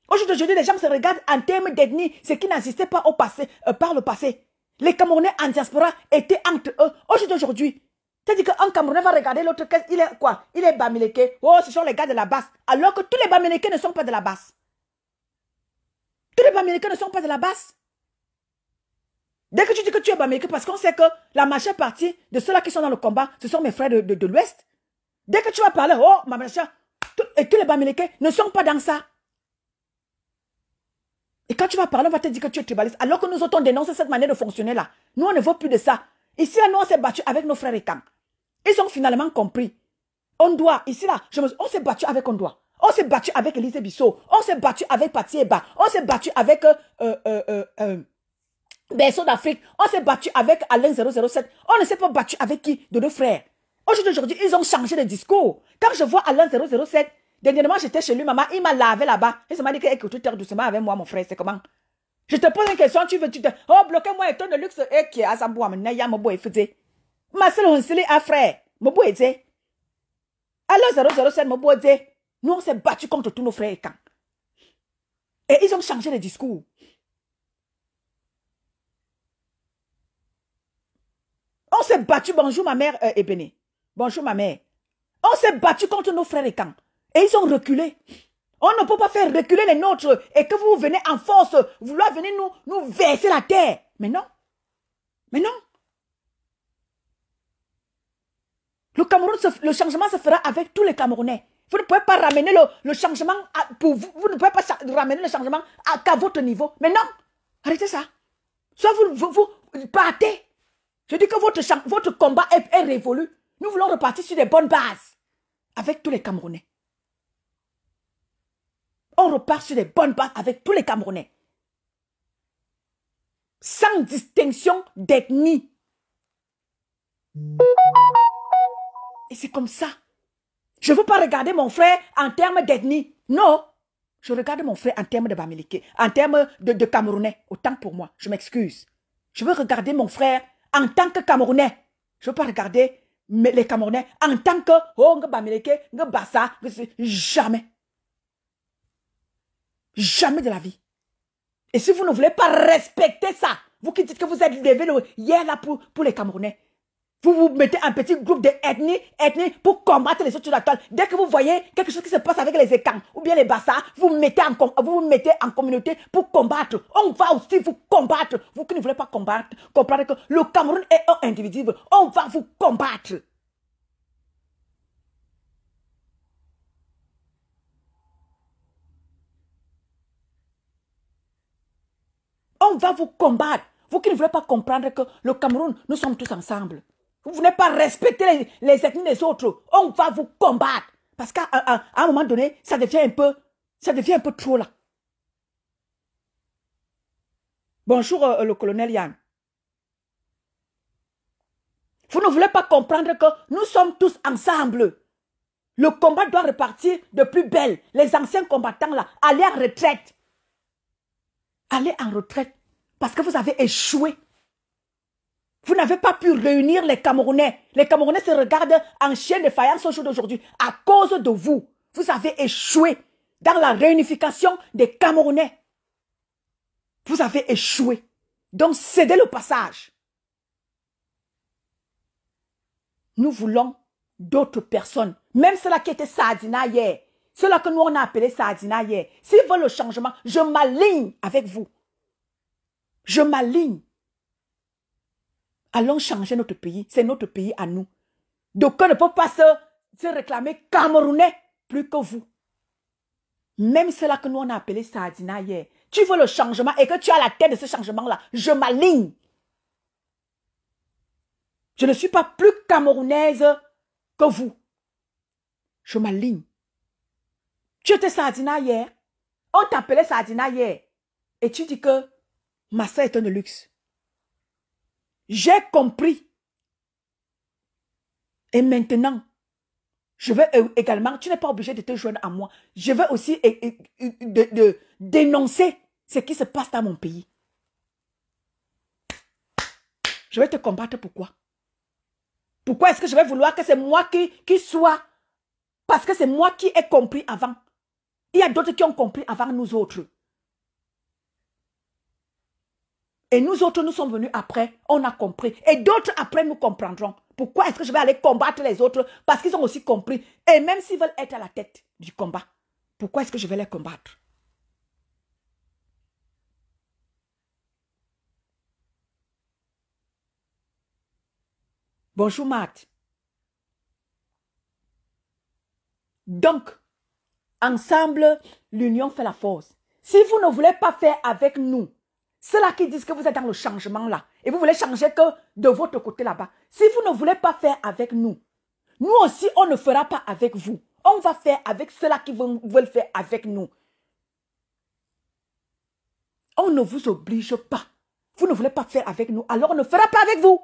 Aujourd'hui, les gens se regardent en termes d'ethnie, ce qui n'existait pas au passé, par le passé. Les Camerounais en diaspora étaient entre eux. Aujourd'hui, c'est-à-dire qu'un Camerounais va regarder l'autre, il est quoi? Il est Bamileke. Oh, ce sont les gars de la basse. Alors que tous les Bamileke ne sont pas de la basse. Tous les Bamileke ne sont pas de la basse. Dès que tu dis que tu es Bamileke, parce qu'on sait que la majeure partie de ceux-là qui sont dans le combat, ce sont mes frères de l'Ouest. Dès que tu vas parler, oh, ma macha, et tous les Bamileke ne sont pas dans ça. Et quand tu vas parler, on va te dire que tu es tribaliste. Alors que nous autres, on dénonce cette manière de fonctionner là. Nous, on ne veut plus de ça. Ici, là, nous, on s'est battu avec nos frères et camps. Ils ont finalement compris. On doit, ici, là, on s'est battu avec On doit. On s'est battu avec Élise Bissot. On s'est battu avec Pati Eba. On s'est battu avec Berceau d'Afrique. On s'est battu avec Alain 007. On ne s'est pas battu avec qui? De nos frères. Aujourd'hui, ils ont changé de discours. Quand je vois Alain 007, dernièrement, j'étais chez lui, maman, il m'a lavé là-bas. Il m'a dit écoute, tu t'es doucement avec moi, mon frère, c'est comment? Je te pose une question, tu te... Oh, bloquez-moi, et ton de luxe, et qui est à Zamboua, mais y'a mon beau effet. Ma seule, on s'est dit, ah, frère, mon beau était. Alors, 007, mon beau était. Nous, on s'est battu contre tous nos frères et camps. Et ils ont changé de discours. On s'est battu, bonjour ma mère Ebene. Bonjour ma mère. On s'est battu contre nos frères et camps. Et ils ont reculé. On ne peut pas faire reculer les nôtres et que vous venez en force, vouloir venir nous verser la terre. Mais non. Mais non. Le Cameroun, le changement se fera avec tous les Camerounais. Vous ne pouvez pas ramener le changement pour vous. Vous ne pouvez pas ramener le changement qu'à votre niveau. Mais non. Arrêtez ça. Soit vous partez. Je dis que votre combat est révolu. Nous voulons repartir sur des bonnes bases. Avec tous les Camerounais. On repart sur des bonnes bases avec tous les Camerounais. Sans distinction d'ethnie. Et c'est comme ça. Je ne veux pas regarder mon frère en termes d'ethnie. Non. Je regarde mon frère en termes de Bamileke, en termes de Camerounais. Autant pour moi. Je m'excuse. Je veux regarder mon frère en tant que Camerounais. Je ne veux pas regarder les Camerounais en tant que oh, Bamileke, Bassa. Jamais. Jamais de la vie. Et si vous ne voulez pas respecter ça, vous qui dites que vous êtes levé hier là pour les Camerounais, vous mettez un petit groupe d'ethnie pour combattre les autres sur la toile. Dès que vous voyez quelque chose qui se passe avec les Ekans ou bien les Bassa, vous vous mettez en communauté pour combattre. On va aussi vous combattre. Vous qui ne voulez pas combattre, comprendre que le Cameroun est un individu. On va vous combattre. On va vous combattre. Vous qui ne voulez pas comprendre que le Cameroun, nous sommes tous ensemble. Vous ne voulez pas respecter les ethnies des autres. On va vous combattre. Parce qu'à un moment donné, ça devient un peu trop là. Bonjour le colonel Yann. Vous ne voulez pas comprendre que nous sommes tous ensemble. Le combat doit repartir de plus belle. Les anciens combattants là, allez en retraite. Allez en retraite. Parce que vous avez échoué. Vous n'avez pas pu réunir les Camerounais. Les Camerounais se regardent en chien de faïence au jour d'aujourd'hui. À cause de vous, vous avez échoué dans la réunification des Camerounais. Vous avez échoué. Donc, cédez le passage. Nous voulons d'autres personnes. Même ceux-là qui étaient Sardina hier. Ceux-là que nous, on a appelé Sardina hier. S'ils veulent le changement, je m'aligne avec vous. Je m'aligne. Allons changer notre pays. C'est notre pays à nous. Donc, on ne peut pas se réclamer Camerounais plus que vous. Même ceux-là que nous, on a appelé Sardina hier. Tu veux le changement et que tu as la tête de ce changement-là. Je m'aligne. Je ne suis pas plus camerounaise que vous. Je m'aligne. Tu étais Sardina hier. On t'appelait Sardina hier. Et tu dis que ma soeur est un de luxe. J'ai compris. Et maintenant, je vais également, tu n'es pas obligé de te joindre à moi. Je vais aussi dénoncer ce qui se passe dans mon pays. Je vais te combattre pourquoi? Pourquoi est-ce que je vais vouloir que c'est moi qui soit? Parce que c'est moi qui ai compris avant. Il y a d'autres qui ont compris avant nous autres. Et nous autres, nous sommes venus après, on a compris. Et d'autres après nous comprendront. Pourquoi est-ce que je vais aller combattre les autres? Parce qu'ils ont aussi compris. Et même s'ils veulent être à la tête du combat, pourquoi est-ce que je vais les combattre? Bonjour Matt. Donc, ensemble, l'union fait la force. Si vous ne voulez pas faire avec nous, ceux-là qui disent que vous êtes dans le changement là, et vous voulez changer que de votre côté là-bas, si vous ne voulez pas faire avec nous, nous aussi, on ne fera pas avec vous. On va faire avec ceux-là qui veulent faire avec nous. On ne vous oblige pas. Vous ne voulez pas faire avec nous, alors on ne fera pas avec vous.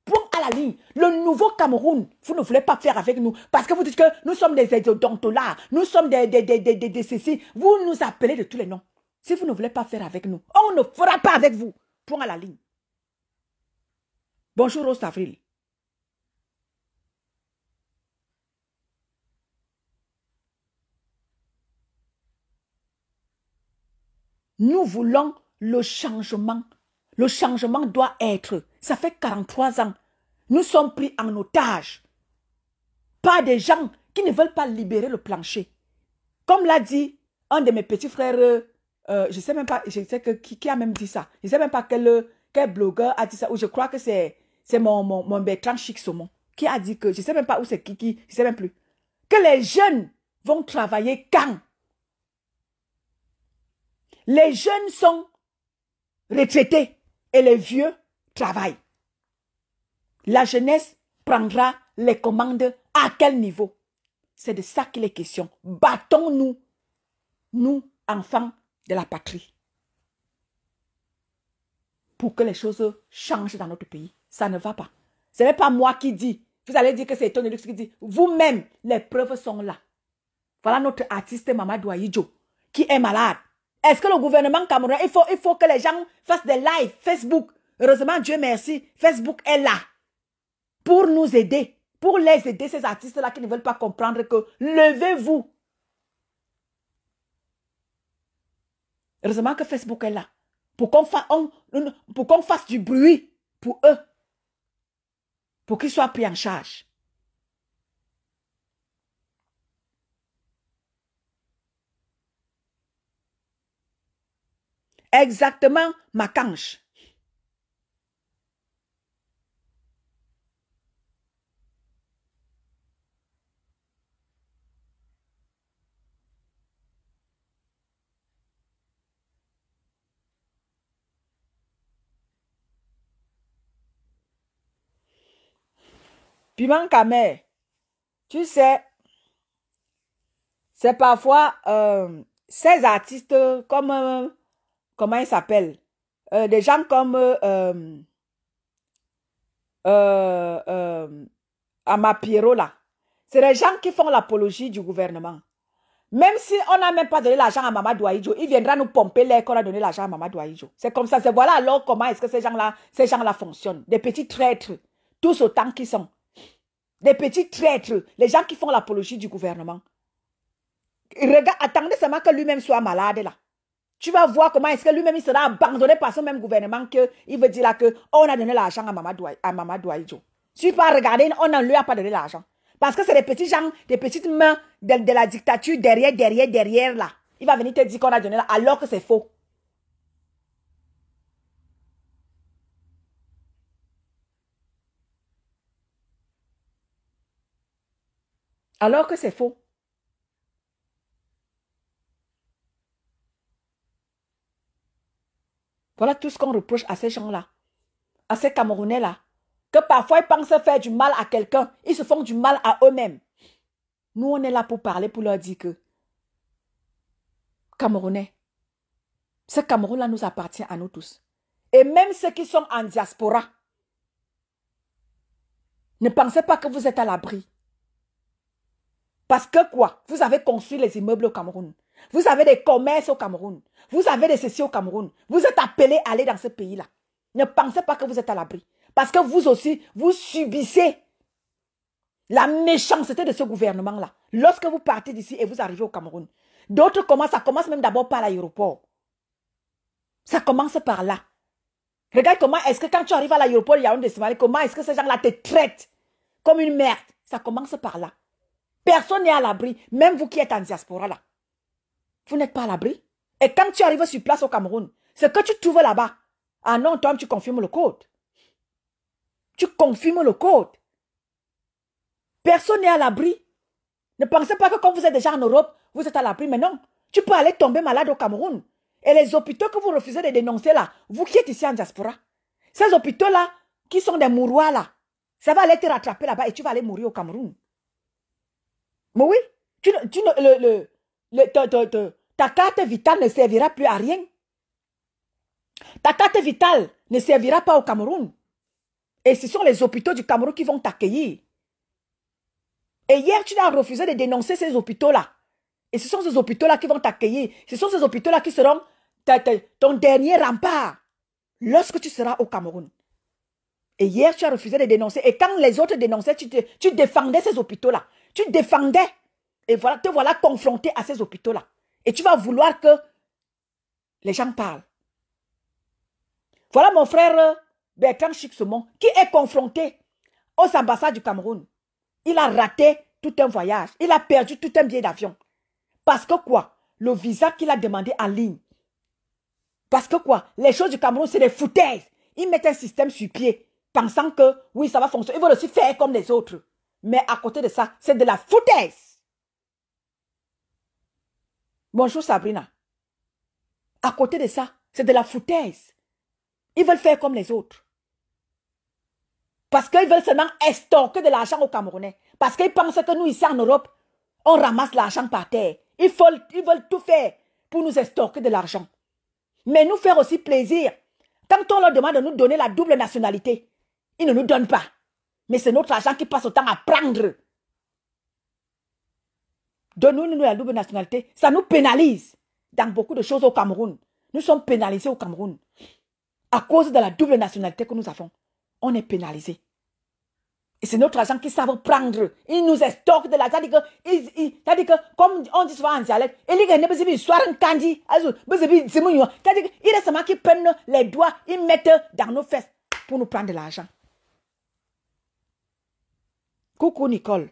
Point à la ligne. Le nouveau Cameroun, vous ne voulez pas faire avec nous. Parce que vous dites que nous sommes des odontolas, nous sommes des ceci. Vous nous appelez de tous les noms. Si vous ne voulez pas faire avec nous, on ne fera pas avec vous. Point à la ligne. Bonjour Rose Avril. Nous voulons le changement. Le changement doit être. Ça fait 43 ans. Nous sommes pris en otage par des gens qui ne veulent pas libérer le plancher. Comme l'a dit un de mes petits frères, je ne sais même pas, je sais que, qui a même dit ça. Je ne sais même pas quel blogueur a dit ça. Ou je crois que c'est mon Bertrand Chic Saumon qui a dit que, je ne sais même pas où c'est qui, je ne sais même plus. Que les jeunes vont travailler quand? Les jeunes sont retraités et les vieux travaillent. La jeunesse prendra les commandes à quel niveau? C'est de ça qu'il est question. Battons-nous, nous, enfants de la patrie, pour que les choses changent dans notre pays. Ça ne va pas. Ce n'est pas moi qui dis. Vous allez dire que c'est Tony Lux qui dit. Vous-même, les preuves sont là. Voilà notre artiste Mamadou Ahidjo qui est malade. Est-ce que le gouvernement camerounais, il faut que les gens fassent des lives Facebook? Heureusement, Dieu merci, Facebook est là pour nous aider, pour les aider, ces artistes-là qui ne veulent pas comprendre que levez-vous. Heureusement que Facebook est là pour qu'on fasse du bruit pour eux, pour qu'ils soient pris en charge. Exactement, Makange. Piment Camé, tu sais, c'est parfois ces artistes comme, comment ils s'appellent? Des gens comme Amapiero là. C'est des gens qui font l'apologie du gouvernement. Même si on n'a même pas donné l'argent à Mamadou Ahidjo, il viendra nous pomper l'air qu'on a donné l'argent à Mamadou Ahidjo. C'est comme ça. C'est voilà alors comment est-ce que ces gens-là fonctionnent. Des petits traîtres, tous autant qu'ils sont. Des petits traîtres, les gens qui font l'apologie du gouvernement. Regarde, attendez seulement que lui-même soit malade là. Tu vas voir comment est-ce que lui-même il sera abandonné par ce même gouvernement qu'il veut dire là que on a donné l'argent à Mamadou Ahidjo. Si tu vas regarder, on ne lui a pas donné l'argent. Parce que c'est des petits gens, des petites mains de la dictature derrière là. Il va venir te dire qu'on a donné là, alors que c'est faux. Alors que c'est faux. Voilà tout ce qu'on reproche à ces gens-là, à ces Camerounais-là. Que parfois ils pensent faire du mal à quelqu'un, ils se font du mal à eux-mêmes. Nous, on est là pour parler, pour leur dire que Camerounais, ce Cameroun-là nous appartient à nous tous. Et même ceux qui sont en diaspora, ne pensez pas que vous êtes à l'abri. Parce que quoi? Vous avez construit les immeubles au Cameroun. Vous avez des commerces au Cameroun. Vous avez des ceci au Cameroun. Vous êtes appelés à aller dans ce pays-là. Ne pensez pas que vous êtes à l'abri. Parce que vous aussi, vous subissez la méchanceté de ce gouvernement-là. Lorsque vous partez d'ici et vous arrivez au Cameroun. D'autres commencent, ça commence même d'abord par l'aéroport. Ça commence par là. Regarde comment est-ce que quand tu arrives à l'aéroport, il y a un décimal, comment est-ce que ces gens-là te traitent comme une merde. Ça commence par là. Personne n'est à l'abri, même vous qui êtes en diaspora là. Vous n'êtes pas à l'abri. Et quand tu arrives sur place au Cameroun, ce que tu trouves là-bas, ah non, toi, tu confirmes le code. Tu confirmes le code. Personne n'est à l'abri. Ne pensez pas que quand vous êtes déjà en Europe, vous êtes à l'abri. Mais non, tu peux aller tomber malade au Cameroun. Et les hôpitaux que vous refusez de dénoncer là, vous qui êtes ici en diaspora, ces hôpitaux-là, qui sont des mouroirs là, ça va aller te rattraper là-bas et tu vas aller mourir au Cameroun. Mais oui, ta carte vitale ne servira plus à rien. Ta carte vitale ne servira pas au Cameroun. Et ce sont les hôpitaux du Cameroun qui vont t'accueillir. Et hier, tu as refusé de dénoncer ces hôpitaux-là. Et ce sont ces hôpitaux-là qui vont t'accueillir. Ce sont ces hôpitaux-là qui seront ton dernier rempart lorsque tu seras au Cameroun. Et hier, tu as refusé de dénoncer. Et quand les autres dénonçaient, tu défendais ces hôpitaux-là. Tu défendais. Et voilà, te voilà confronté à ces hôpitaux-là. Et tu vas vouloir que les gens parlent. Voilà mon frère Bertrand Chixomon qui est confronté aux ambassades du Cameroun. Il a raté tout un voyage. Il a perdu tout un billet d'avion. Parce que quoi? Le visa qu'il a demandé en ligne. Parce que quoi? Les choses du Cameroun, c'est des foutaises. Ils mettent un système sur pied, pensant que oui, ça va fonctionner. Ils veulent aussi faire comme les autres. Mais à côté de ça, c'est de la foutaise. Bonjour Sabrina. À côté de ça, c'est de la foutaise. Ils veulent faire comme les autres. Parce qu'ils veulent seulement estorquer de l'argent aux Camerounais. Parce qu'ils pensent que nous, ici en Europe, on ramasse l'argent par terre. Ils veulent tout faire pour nous estorquer de l'argent. Mais nous faire aussi plaisir. Quand on leur demande de nous donner la double nationalité, ils ne nous donnent pas. Mais c'est notre argent qui passe autant à prendre. Donne-nous la double nationalité. Ça nous pénalise dans beaucoup de choses au Cameroun. Nous sommes pénalisés au Cameroun. À cause de la double nationalité que nous avons. On est pénalisés. Et c'est notre argent qu'ils savent prendre. Ils nous estorquent de l'argent. C'est-à-dire que, comme on dit souvent en dialecte, il reste seulement qu'ils prennent les doigts, ils mettent dans nos fesses pour nous prendre de l'argent. Coucou Nicole.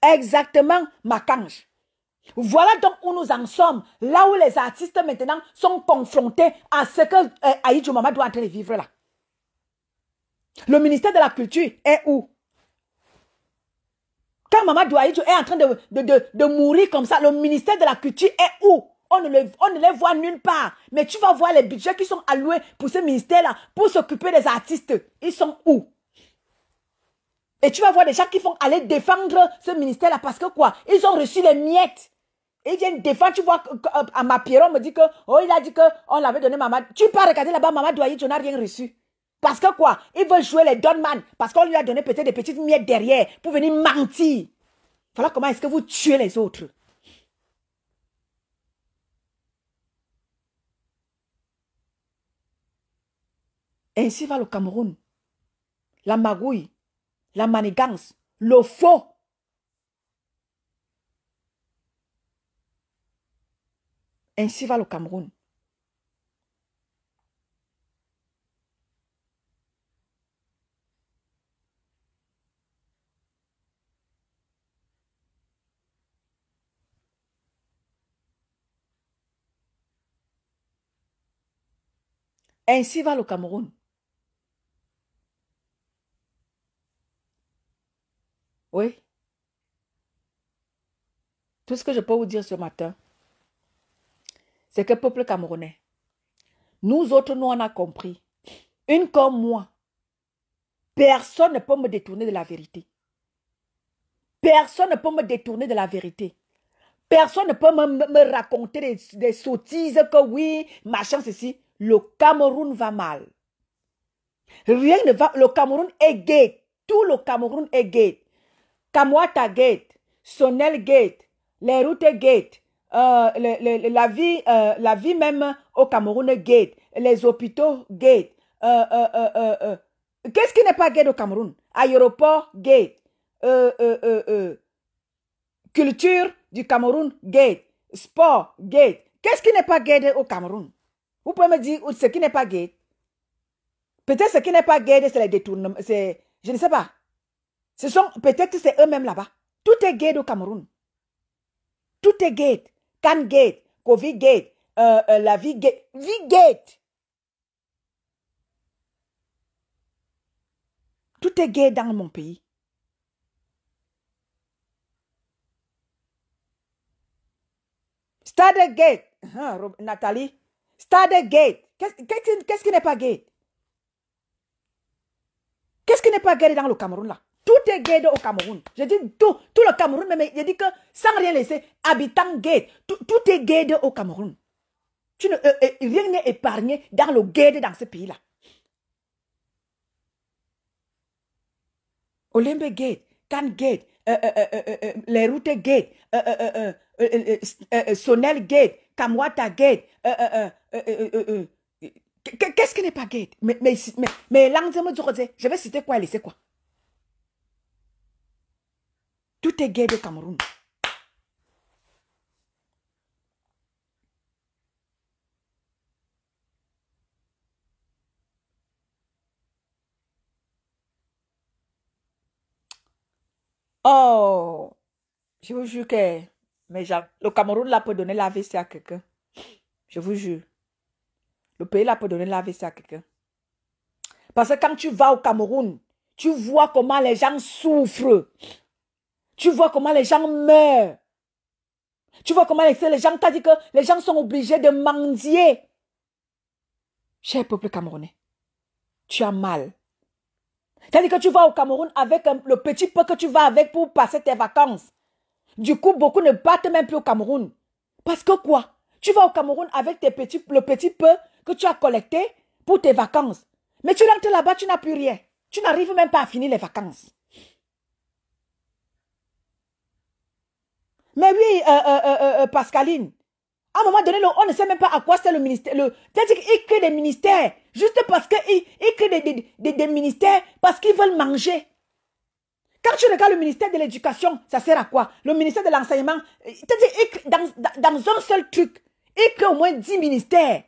Exactement, Makange. Voilà donc où nous en sommes. Là où les artistes maintenant sont confrontés à ce que Ahidjo Mamadou est en train de vivre là. Le ministère de la Culture est où? Quand quand Maman Douaïdjo est en train de mourir comme ça, le ministère de la Culture est où? On ne les voit nulle part. Mais tu vas voir les budgets qui sont alloués pour ce ministère-là, pour s'occuper des artistes. Ils sont où? Et tu vas voir des gens qui vont aller défendre ce ministère-là parce que quoi? Ils ont reçu les miettes. Et ils viennent défendre. Tu vois, à ma Pierron me dit que, oh, il a dit qu'on l'avait donné Maman. Tu peux regarder là-bas, Maman Douaïdjo n'a rien reçu. Parce que quoi? Il veut jouer les Donman. Parce qu'on lui a donné peut-être des petites miettes derrière pour venir mentir. Voilà comment est-ce que vous tuez les autres. Ainsi va le Cameroun. La magouille, la manigance, le faux. Ainsi va le Cameroun. Ainsi va le Cameroun. Oui. Tout ce que je peux vous dire ce matin, c'est que peuple camerounais, nous autres, nous on a compris. Une comme moi, personne ne peut me détourner de la vérité. Personne ne peut me détourner de la vérité. Personne ne peut me raconter des sottises que oui, machin, ceci. Le Cameroun va mal. Rien ne va. Le Cameroun est gay. Tout le Cameroun est gay. Kamwata gate, Sonel gate, les routes gate, la vie même au Cameroun gate, les hôpitaux gate. Qu'est-ce qui n'est pas gate au Cameroun? Aéroport gate, culture du Cameroun gate, sport gate. Qu'est-ce qui n'est pas gate au Cameroun? Vous pouvez me dire ce qui n'est pas gate? Peut-être ce qui n'est pas gate, c'est les détournements. Je ne sais pas. Peut-être c'est eux-mêmes là-bas. Tout est gate au Cameroun. Tout est gate. Can gate, Covid gate, la vie gate. Vie gate. Tout est gate dans mon pays. Stade gate. Nathalie. Stade gate. Qu'est-ce qui n'est pas gate? Qu'est-ce qui n'est pas gate dans le Cameroun là? Tout est gate au Cameroun. Je dis tout le Cameroun, mais je dis que sans rien laisser, habitant gate, tout est gate au Cameroun. Rien n'est épargné dans le gate dans ce pays-là. Olembe gate, Can gate, les routes gate, Sonel gate, Kamwata gate, qu'est-ce qui n'est pas gate? Mais je vais citer quoi et laisser quoi? Tout est gay au Cameroun. Oh, je vous jure que le Cameroun là peut donner l'AVC à quelqu'un. Je vous jure. Le pays là peut donner l'AVC à quelqu'un. Parce que quand tu vas au Cameroun, tu vois comment les gens souffrent. Tu vois comment les gens meurent. Tu vois comment les gens t'ont dit que les gens sont obligés de mendier. Cher peuple camerounais, tu as mal. C'est-à-dire que tu vas au Cameroun avec le petit peu que tu vas avec pour passer tes vacances. Du coup, beaucoup ne partent même plus au Cameroun. Parce que quoi? Tu vas au Cameroun avec le petit peu que tu as collecté pour tes vacances. Mais tu rentres là-bas, tu n'as plus rien. Tu n'arrives même pas à finir les vacances. Mais oui, Pascaline, à un moment donné, on ne sait même pas à quoi c'est le ministère. C'est-à-dire qu'ils créent des ministères juste parce qu'ils créent des ministères parce qu'ils veulent manger. Quand tu regardes le ministère de l'éducation, ça sert à quoi? Le ministère de l'enseignement, c'est-à-dire dans un seul truc, ils créent au moins 10 ministères.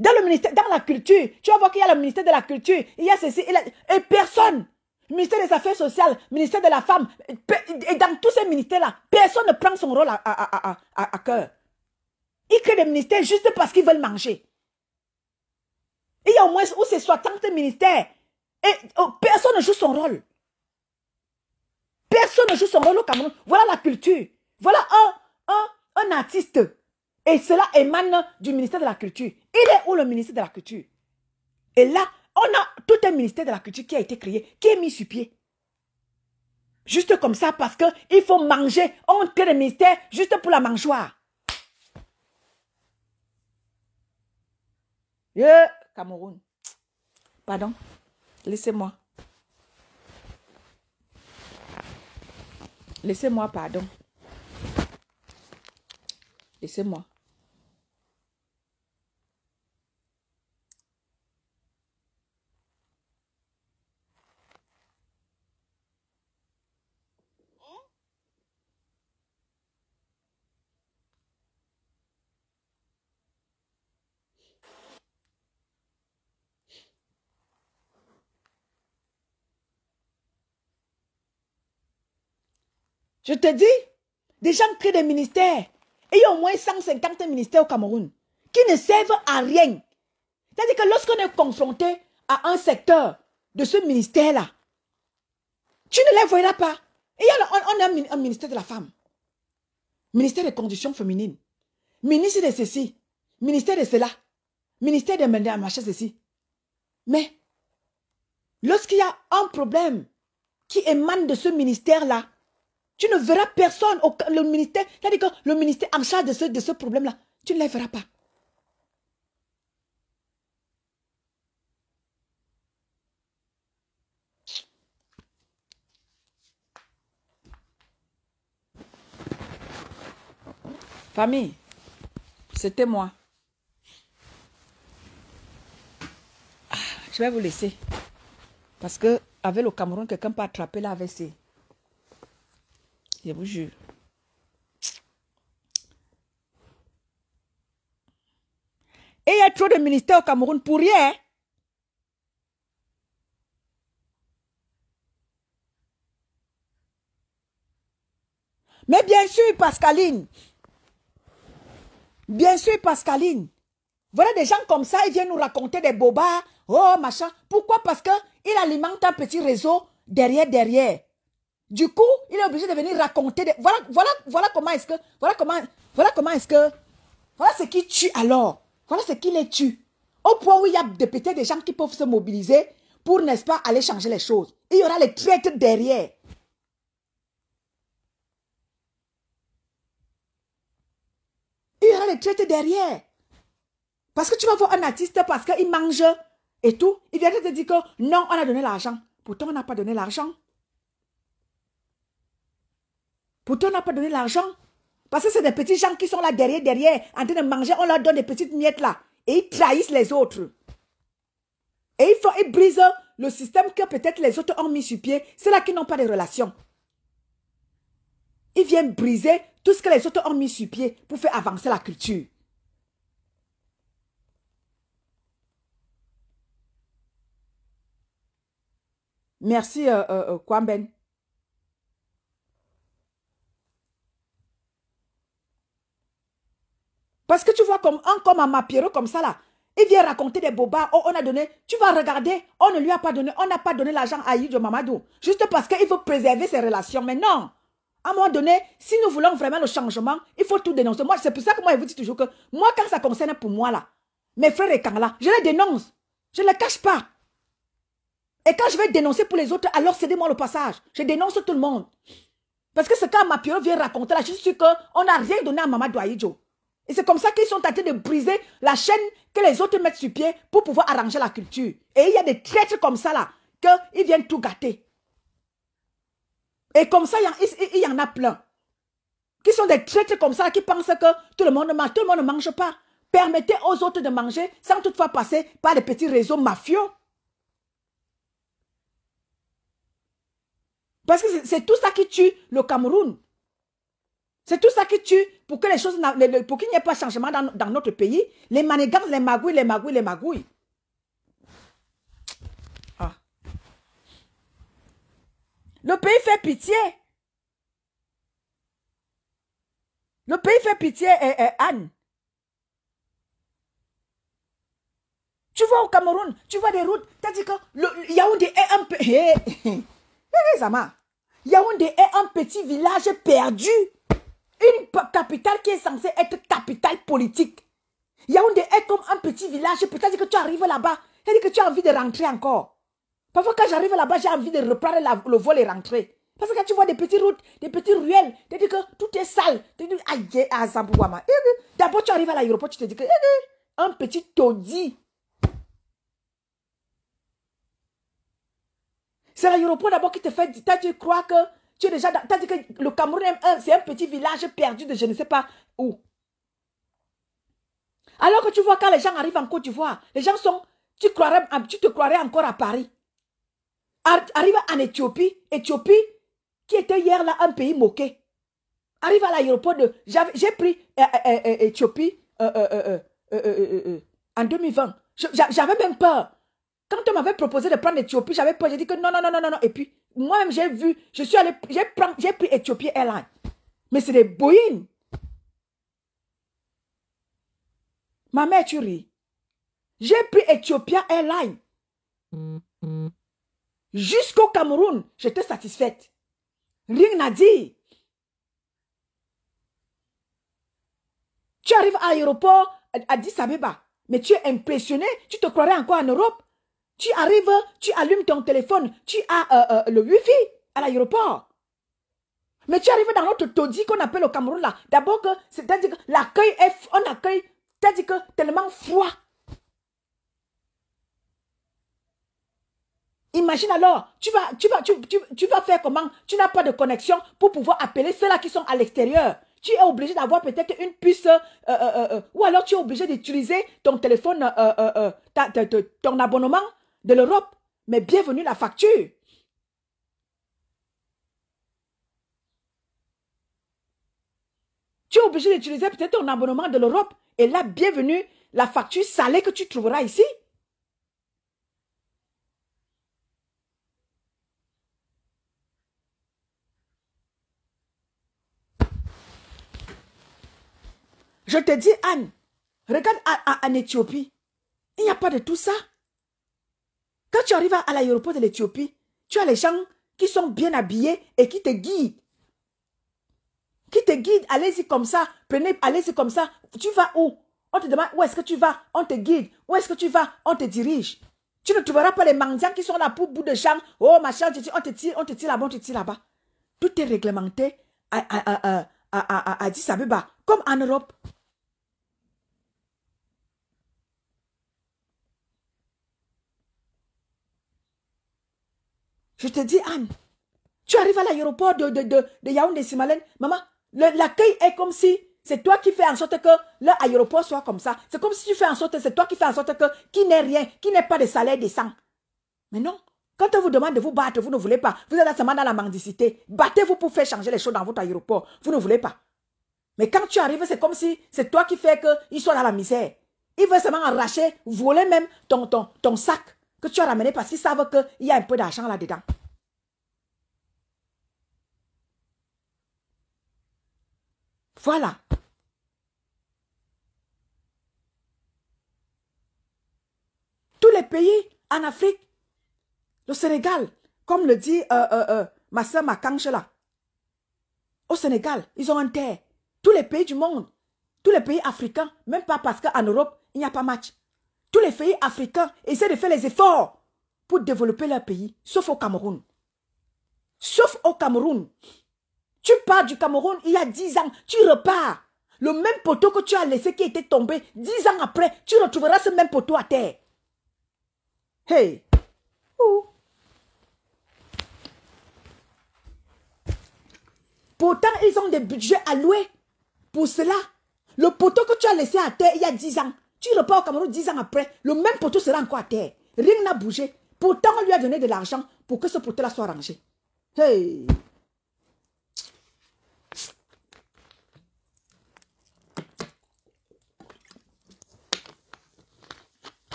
Dans le ministère, dans la culture, tu vas voir qu'il y a le ministère de la culture, il y a ceci, et personne. Ministère des Affaires sociales, ministère de la femme, et dans tous ces ministères-là, personne ne prend son rôle à cœur. Ils créent des ministères juste parce qu'ils veulent manger. Il y a au moins où c'est 60 ministères, et personne ne joue son rôle. Personne Personne ne joue son rôle au Cameroun. Voilà la culture. Voilà un artiste. Et cela émane du ministère de la Culture. Il est où le ministère de la Culture? Et là, on a tout un ministère de la Culture qui a été créé, qui est mis sur pied. Juste comme ça, parce qu'il faut manger. On crée le ministère juste pour la mangeoire. Cameroun. Pardon. Laissez-moi. Laissez-moi, pardon. Laissez-moi. Je te dis, des gens créent des ministères. Et il y a au moins 150 ministères au Cameroun qui ne servent à rien. C'est-à-dire que lorsqu'on est confronté à un secteur de ce ministère-là, tu ne les verras pas. Et on a un ministère de la femme, ministère des conditions féminines, ministre de ceci, ministère de cela, ministère de machin ceci. Mais lorsqu'il y a un problème qui émane de ce ministère-là, tu ne verras personne, le ministère, c'est-à-dire que le ministère en charge de ce problème-là, tu ne les verras pas. Famille, c'était moi. Je vais vous laisser. Parce que avec le Cameroun, quelqu'un peut attraper la AVC. Je vous jure. Et il y a trop de ministères au Cameroun pour rien. Mais bien sûr, Pascaline. Bien sûr, Pascaline. Voilà des gens comme ça, ils viennent nous raconter des bobards. Oh, machin. Pourquoi? Parce qu'il alimente un petit réseau derrière. Du coup, il est obligé de venir raconter des... Voilà comment est-ce que... Voilà comment est-ce que... Voilà ce qui tue alors. Voilà ce qui les tue. Au point où il y a peut-être des gens qui peuvent se mobiliser pour, n'est-ce pas, aller changer les choses. Il y aura les traîtres derrière. Il y aura les traîtres derrière. Parce que tu vas voir un artiste parce qu'il mange et tout. Il vient de te dire que non, on a donné l'argent. Pourtant, on n'a pas donné l'argent. Pourtant, on n'a pas donné l'argent. Parce que c'est des petits gens qui sont là derrière, en train de manger. On leur donne des petites miettes là. Et ils trahissent les autres. Et ils brisent le système que peut-être les autres ont mis sur pied. C'est là qui n'ont pas de relation. Ils viennent briser tout ce que les autres ont mis sur pied pour faire avancer la culture. Merci, Kwamben. Parce que tu vois comme un Mapiero comme ça là, il vient raconter des bobards. Oh, on a donné, tu vas regarder, on ne lui a pas donné, on n'a pas donné l'argent à Idio Mamadou. Juste parce qu'il faut préserver ses relations. Mais non, à un moment donné, si nous voulons vraiment le changement, il faut tout dénoncer. Moi, c'est pour ça que moi, je vous dis toujours que moi, quand ça concerne pour moi là, mes frères et là, je les dénonce. Je ne les cache pas. Et quand je vais dénoncer pour les autres, alors cédez-moi le passage. Je dénonce tout le monde. Parce que ce cas Mapiero vient raconter là, je suis sûr qu'on n'a rien donné à Mamadou Aïdjo. Et c'est comme ça qu'ils sont en train de briser la chaîne que les autres mettent sur pied pour pouvoir arranger la culture. Et il y a des traîtres comme ça là, qu'ils viennent tout gâter. Et comme ça, il y en a plein. Qui sont des traîtres comme ça, qui pensent que tout le monde mange. Tout le monde ne mange pas. Permettez aux autres de manger sans toutefois passer par des petits réseaux mafieux. Parce que c'est tout ça qui tue le Cameroun. C'est tout ça qui tue pour que les choses, pour qu'il n'y ait pas de changement dans notre pays. Les manigances, les magouilles. Ah. Le pays fait pitié. Le pays fait pitié, Anne. Tu vois au Cameroun, tu vois des routes, t'as dit que Yaoundé est un peu... Zama. Yaoundé est un petit village perdu. Une capitale qui est censée être capitale politique. Yaoundé est comme un petit village. Peut-être que tu arrives là-bas. Et que tu as envie de rentrer encore. Parfois, quand j'arrive là-bas, j'ai envie de reprendre le vol et rentrer. Parce que quand tu vois des petites routes, des petites ruelles, tu te dis que tout est sale. Tu te dis, aïe, d'abord, tu arrives à l'aéroport, tu te dis que un petit taudis. C'est l'aéroport d'abord qui te fait dire, tu crois que tu es déjà, tu as dit que le Cameroun, c'est un petit village perdu de je ne sais pas où. Alors que tu vois quand les gens arrivent en Côte d'Ivoire, les gens sont, tu te croirais encore à Paris. Arrive en Éthiopie, qui était hier là un pays moqué. Arrive à l'aéroport de, j'ai pris Éthiopie en 2020. J'avais même peur. Quand on m'avait proposé de prendre l'Éthiopie, j'avais peur. J'ai dit que non, non, non, non, non. Et puis, moi-même, j'ai vu, j'ai pris Éthiopie Airlines. Mais c'est des Boeing. Ma mère, tu ris. J'ai pris Ethiopia Airlines. Jusqu'au Cameroun, j'étais satisfaite. Rien à dire. Tu arrives à l'aéroport à Addis Abeba, mais tu es impressionné, tu te croirais encore en Europe. Tu arrives, tu allumes ton téléphone, tu as le Wi-Fi à l'aéroport. Mais tu arrives dans notre taudis qu'on appelle au Cameroun là. D'abord, c'est-à-dire que l'accueil est, on accueille, c'est-à-dire que tellement froid. Imagine alors, tu vas faire comment? Tu n'as pas de connexion pour pouvoir appeler ceux-là qui sont à l'extérieur. Tu es obligé d'avoir peut-être une puce, ou alors tu es obligé d'utiliser ton téléphone, ton abonnement de l'Europe. Mais bienvenue la facture. Tu es obligé d'utiliser peut-être ton abonnement de l'Europe. Et là, bienvenue la facture salée que tu trouveras ici. Je te dis, Anne, regarde en Éthiopie. Il n'y a pas de tout ça. Quand tu arrives à l'aéroport de l'Éthiopie, tu as les gens qui sont bien habillés et qui te guident. Qui te guident, allez-y comme ça, allez-y comme ça. Tu vas où? On te demande où est-ce que tu vas, on te guide. Où est-ce que tu vas, on te dirige. Tu ne trouveras pas les mendiants qui sont là pour bout de champ. Oh, machin, on te tire là-bas, on te tire là-bas. Tout est réglementé à Addis Abeba, comme en Europe. Je te dis, Anne, tu arrives à l'aéroport de Yaoundé-Simalène, maman, l'accueil est comme si c'est toi qui fais en sorte que l'aéroport soit comme ça. C'est comme si tu fais en sorte, c'est toi qui fais en sorte que qui n'ait rien, qui n'ait pas de salaire décent. Mais non, quand on vous demande de vous battre, vous ne voulez pas. Vous êtes seulement dans la mendicité. Battez-vous pour faire changer les choses dans votre aéroport. Vous ne voulez pas. Mais quand tu arrives, c'est comme si c'est toi qui fais qu'ils soient dans la misère. Ils veulent seulement arracher, voler même ton sac que tu as ramené parce qu'ils savent qu'il y a un peu d'argent là-dedans. Voilà. Tous les pays en Afrique, le Sénégal, comme le dit ma soeur Makanche là, au Sénégal, ils ont un terre. Tous les pays du monde, tous les pays africains, même pas parce qu'en Europe, il n'y a pas match. Tous les pays africains essaient de faire les efforts pour développer leur pays, sauf au Cameroun. Sauf au Cameroun. Tu pars du Cameroun il y a 10 ans, tu repars. Le même poteau que tu as laissé qui était tombé, 10 ans après, tu retrouveras ce même poteau à terre. Hey! Ouh. Pourtant, ils ont des budgets alloués pour cela. Le poteau que tu as laissé à terre il y a 10 ans, tu repars au Cameroun 10 ans après, le même poteau sera encore à terre. Rien n'a bougé. Pourtant, on lui a donné de l'argent pour que ce poteau-là soit rangé. Hey!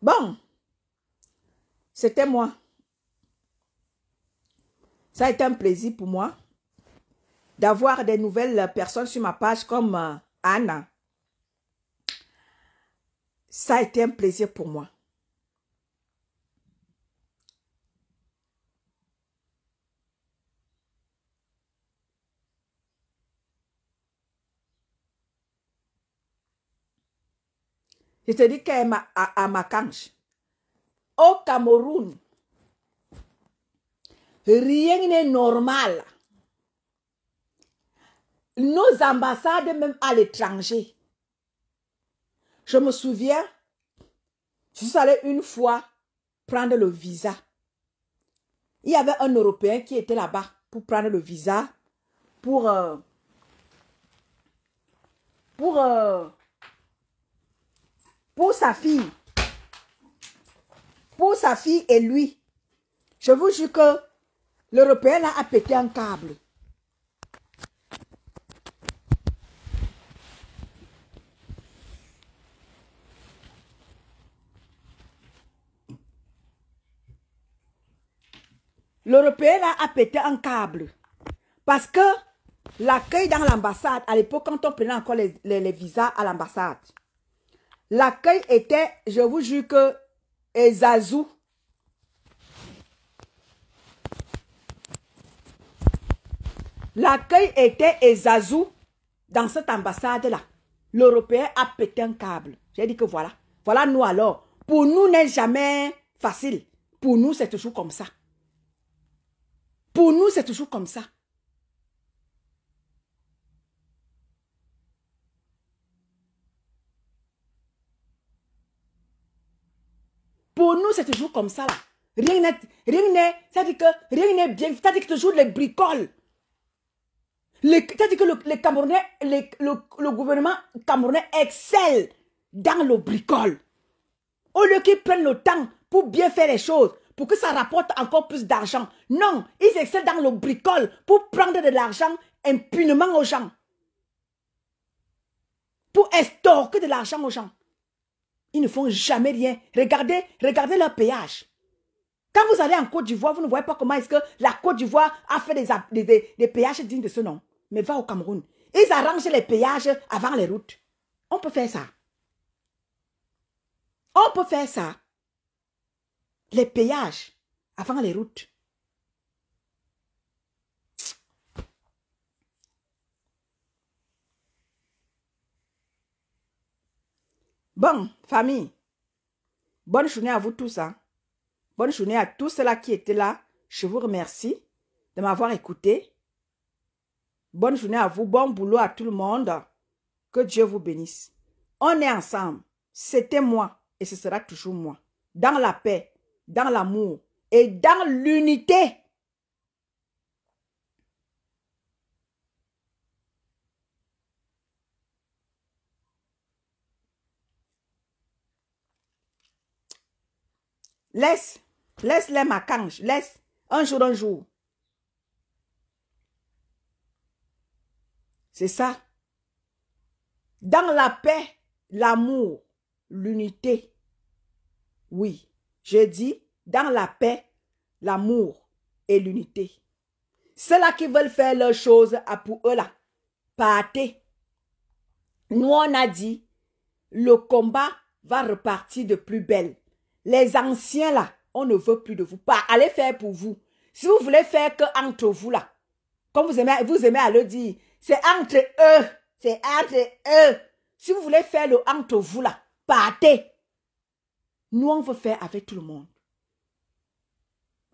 Bon, c'était moi. Ça a été un plaisir pour moi d'avoir des nouvelles personnes sur ma page comme Anna. Ça a été un plaisir pour moi. Je te dis qu'à Makange, au Cameroun, rien n'est normal. Nos ambassades, même à l'étranger. Je me souviens, je suis allée une fois prendre le visa. Il y avait un Européen qui était là-bas pour prendre le visa pour sa fille. Pour sa fille et lui. Je vous jure que l'Européen là a pété un câble. L'Européen là a pété un câble. Parce que l'accueil dans l'ambassade, à l'époque, quand on prenait encore les visas à l'ambassade, l'accueil était, je vous jure que, Ezazou. L'accueil était Ezazou dans cette ambassade-là. L'Européen a pété un câble. J'ai dit que voilà. Voilà nous alors. Pour nous, n'est jamais facile. Pour nous, c'est toujours comme ça. Pour nous, c'est toujours comme ça. Pour nous, c'est toujours comme ça là. Rien n'est, ça dit que rien n'est bien, ça dit que toujours les bricoles. Ça dit que le Camerounais, le gouvernement camerounais excelle dans le bricole. Au lieu qu'ils prennent le temps pour bien faire les choses, pour que ça rapporte encore plus d'argent. Non, ils excellent dans le bricole pour prendre de l'argent impunément aux gens. Pour estorquer de l'argent aux gens. Ils ne font jamais rien. Regardez leur péage. Quand vous allez en Côte d'Ivoire, vous ne voyez pas comment est-ce que la Côte d'Ivoire a fait des péages dignes de ce nom. Mais va au Cameroun. Ils arrangent les péages avant les routes. On peut faire ça. On peut faire ça. Les péages avant les routes. Bon, famille, bonne journée à vous tous. Hein. Bonne journée à tous ceux-là qui étaient là. Je vous remercie de m'avoir écouté. Bonne journée à vous. Bon boulot à tout le monde. Que Dieu vous bénisse. On est ensemble. C'était moi et ce sera toujours moi. Dans la paix, dans l'amour et dans l'unité. Laisse-les Makange, laisse un jour. C'est ça. Dans la paix, l'amour, l'unité. Oui, je dis dans la paix, l'amour et l'unité. Ceux-là qui veulent faire leurs choses, pour eux là, partez. Nous on a dit, le combat va repartir de plus belle. Les anciens là, on ne veut plus de vous. Pas allez faire pour vous. Si vous voulez faire que entre vous là, comme vous aimez à le dire, c'est entre eux. C'est entre eux. Si vous voulez faire le entre vous là, partez. Nous on veut faire avec tout le monde.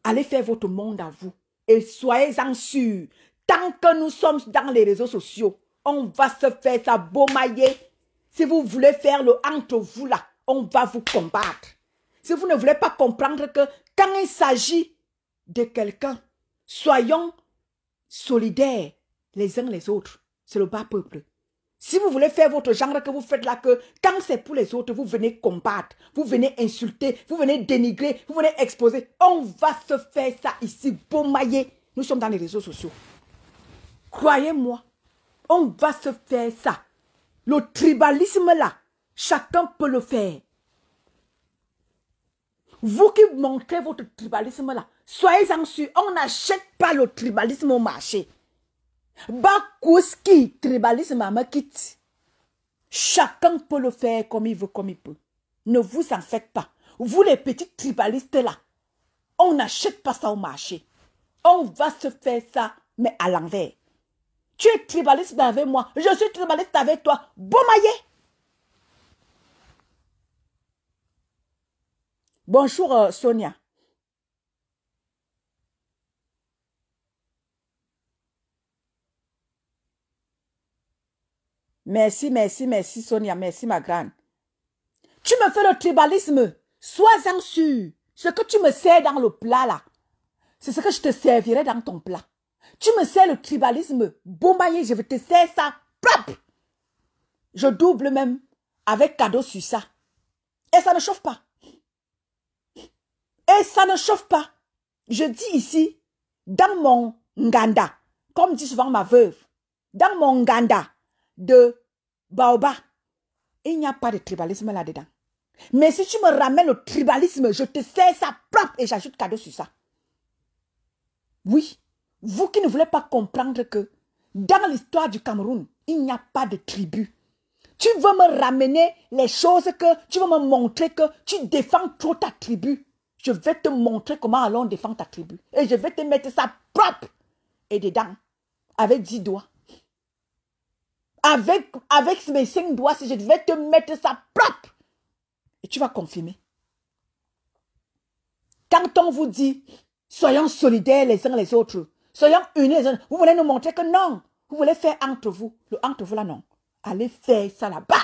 Allez faire votre monde à vous. Et soyez-en sûrs. Tant que nous sommes dans les réseaux sociaux, on va se faire ça beaumailler. Si vous voulez faire le entre vous là, on va vous combattre. Si vous ne voulez pas comprendre que quand il s'agit de quelqu'un, soyons solidaires les uns les autres. C'est le bas peuple. Si vous voulez faire votre genre que vous faites là, que quand c'est pour les autres, vous venez combattre, vous venez insulter, vous venez dénigrer, vous venez exposer. On va se faire ça ici, beaumailler. Nous sommes dans les réseaux sociaux. Croyez-moi, on va se faire ça. Le tribalisme là, chacun peut le faire. Vous qui montrez votre tribalisme là, soyez-en sûrs, on n'achète pas le tribalisme au marché. Bakouski, tribalisme à quitte. Chacun peut le faire comme il veut, comme il peut. Ne vous en faites pas. Vous les petits tribalistes là, on n'achète pas ça au marché. On va se faire ça, mais à l'envers. Tu es tribaliste avec moi, je suis tribaliste avec toi. Beaumailler. Bonjour Sonia. Merci, merci, merci Sonia, merci ma grande. Tu me fais le tribalisme, sois-en sûr. Ce que tu me sers dans le plat là, c'est ce que je te servirai dans ton plat. Tu me sers le tribalisme, bombaillé, je vais te servir ça propre. Je double même avec cadeau sur ça. Et ça ne chauffe pas. Et ça ne chauffe pas. Je dis ici, dans mon nganda, comme dit souvent ma veuve, dans mon nganda de Baoba, il n'y a pas de tribalisme là-dedans. Mais si tu me ramènes le tribalisme, je te sers ça propre et j'ajoute cadeau sur ça. Oui, vous qui ne voulez pas comprendre que dans l'histoire du Cameroun, il n'y a pas de tribu. Tu veux me ramener les choses que, tu veux me montrer que tu défends trop ta tribu. Je vais te montrer comment allons défendre ta tribu. Et je vais te mettre ça propre. Et dedans, avec 10 doigts. Avec mes 5 doigts, si je vais te mettre ça propre. Et tu vas confirmer. Quand on vous dit, soyons solidaires les uns les autres, soyons unis les uns, vous voulez nous montrer que non. Vous voulez faire entre vous. Le entre vous là, non. Allez faire ça là-bas.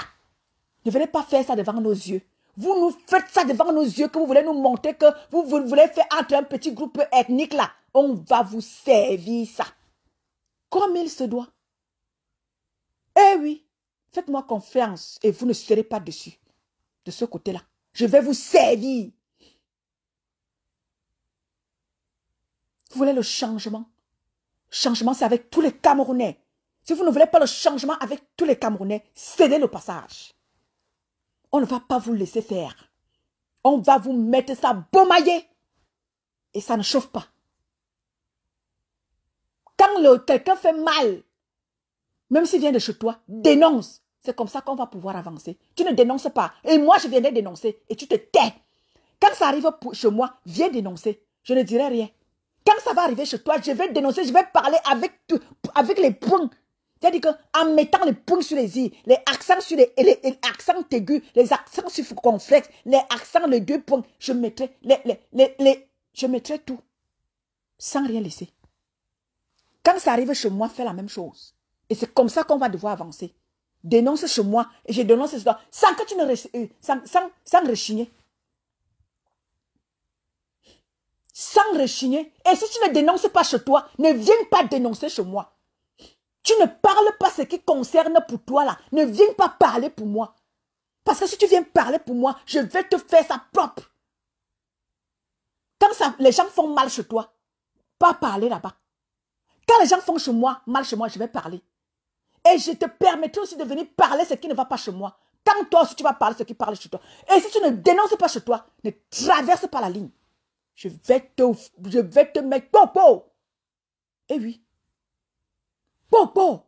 Ne venez pas faire ça devant nos yeux. Vous nous faites ça devant nos yeux que vous voulez nous montrer que vous voulez faire entre un petit groupe ethnique là. On va vous servir ça. Comme il se doit. Eh oui, faites-moi confiance et vous ne serez pas dessus. De ce côté-là. Je vais vous servir. Vous voulez le changement? Changement, c'est avec tous les Camerounais. Si vous ne voulez pas le changement avec tous les Camerounais, cédez le passage. On ne va pas vous laisser faire. On va vous mettre ça baumaillé. Et ça ne chauffe pas. Quand quelqu'un fait mal, même s'il vient de chez toi, dénonce. C'est comme ça qu'on va pouvoir avancer. Tu ne dénonces pas. Et moi, je viendrai dénoncer. Et tu te tais. Quand ça arrive chez moi, viens dénoncer. Je ne dirai rien. Quand ça va arriver chez toi, je vais dénoncer. Je vais parler avec les points. C'est-à-dire qu'en mettant les points sur les i, les accents sur les accents aigus, les accents circonflexes, les accents, les 2 points, je mettrai je mettrai tout. Sans rien laisser. Quand ça arrive chez moi, fais la même chose. Et c'est comme ça qu'on va devoir avancer. Dénonce chez moi et je dénonce chez toi sans que tu ne sans rechigner. Sans rechigner. Et si tu ne dénonces pas chez toi, ne viens pas dénoncer chez moi. Tu ne parles pas ce qui concerne pour toi là. Ne viens pas parler pour moi. Parce que si tu viens parler pour moi, je vais te faire ça propre. Quand les gens font mal chez toi, pas parler là-bas. Quand les gens font mal chez moi, je vais parler. Et je te permettrai aussi de venir parler ce qui ne va pas chez moi. Quand toi aussi tu vas parler ce qui parle chez toi. Et si tu ne dénonces pas chez toi, ne traverse pas la ligne. Je vais te mettre popo. Eh oui. Popo.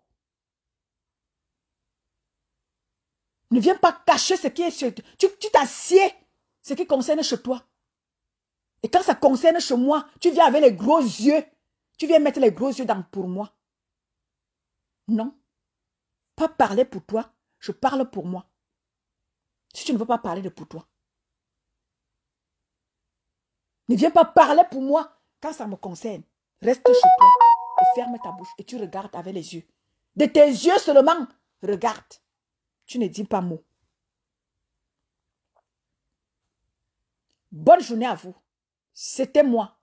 Ne viens pas cacher ce qui est chez toi. Tu t'assieds ce qui concerne chez toi. Et quand ça concerne chez moi, tu viens avec les gros yeux. Tu viens mettre les gros yeux pour moi. Non. Pas parler pour toi. Je parle pour moi. Si tu ne veux pas parler de pour toi. Ne viens pas parler pour moi quand ça me concerne. Reste chez toi et ferme ta bouche et tu regardes avec les yeux. De tes yeux seulement, regarde. Tu ne dis pas mot. Bonne journée à vous. C'était moi.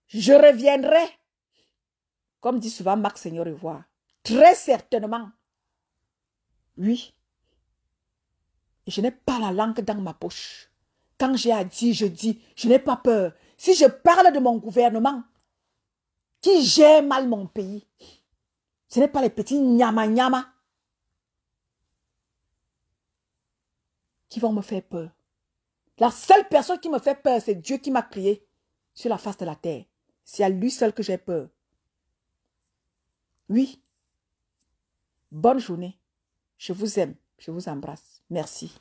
Je reviendrai, comme dit souvent Marc Seigneur Ivoire, très certainement. Oui. Et je n'ai pas la langue dans ma poche. Quand j'ai à dire, je dis, je n'ai pas peur. Si je parle de mon gouvernement, qui gère mal mon pays, ce n'est pas les petits nyama-nyama qui vont me faire peur. La seule personne qui me fait peur, c'est Dieu qui m'a créé sur la face de la terre. C'est à lui seul que j'ai peur. Oui. Bonne journée. Je vous aime. Je vous embrasse. Merci.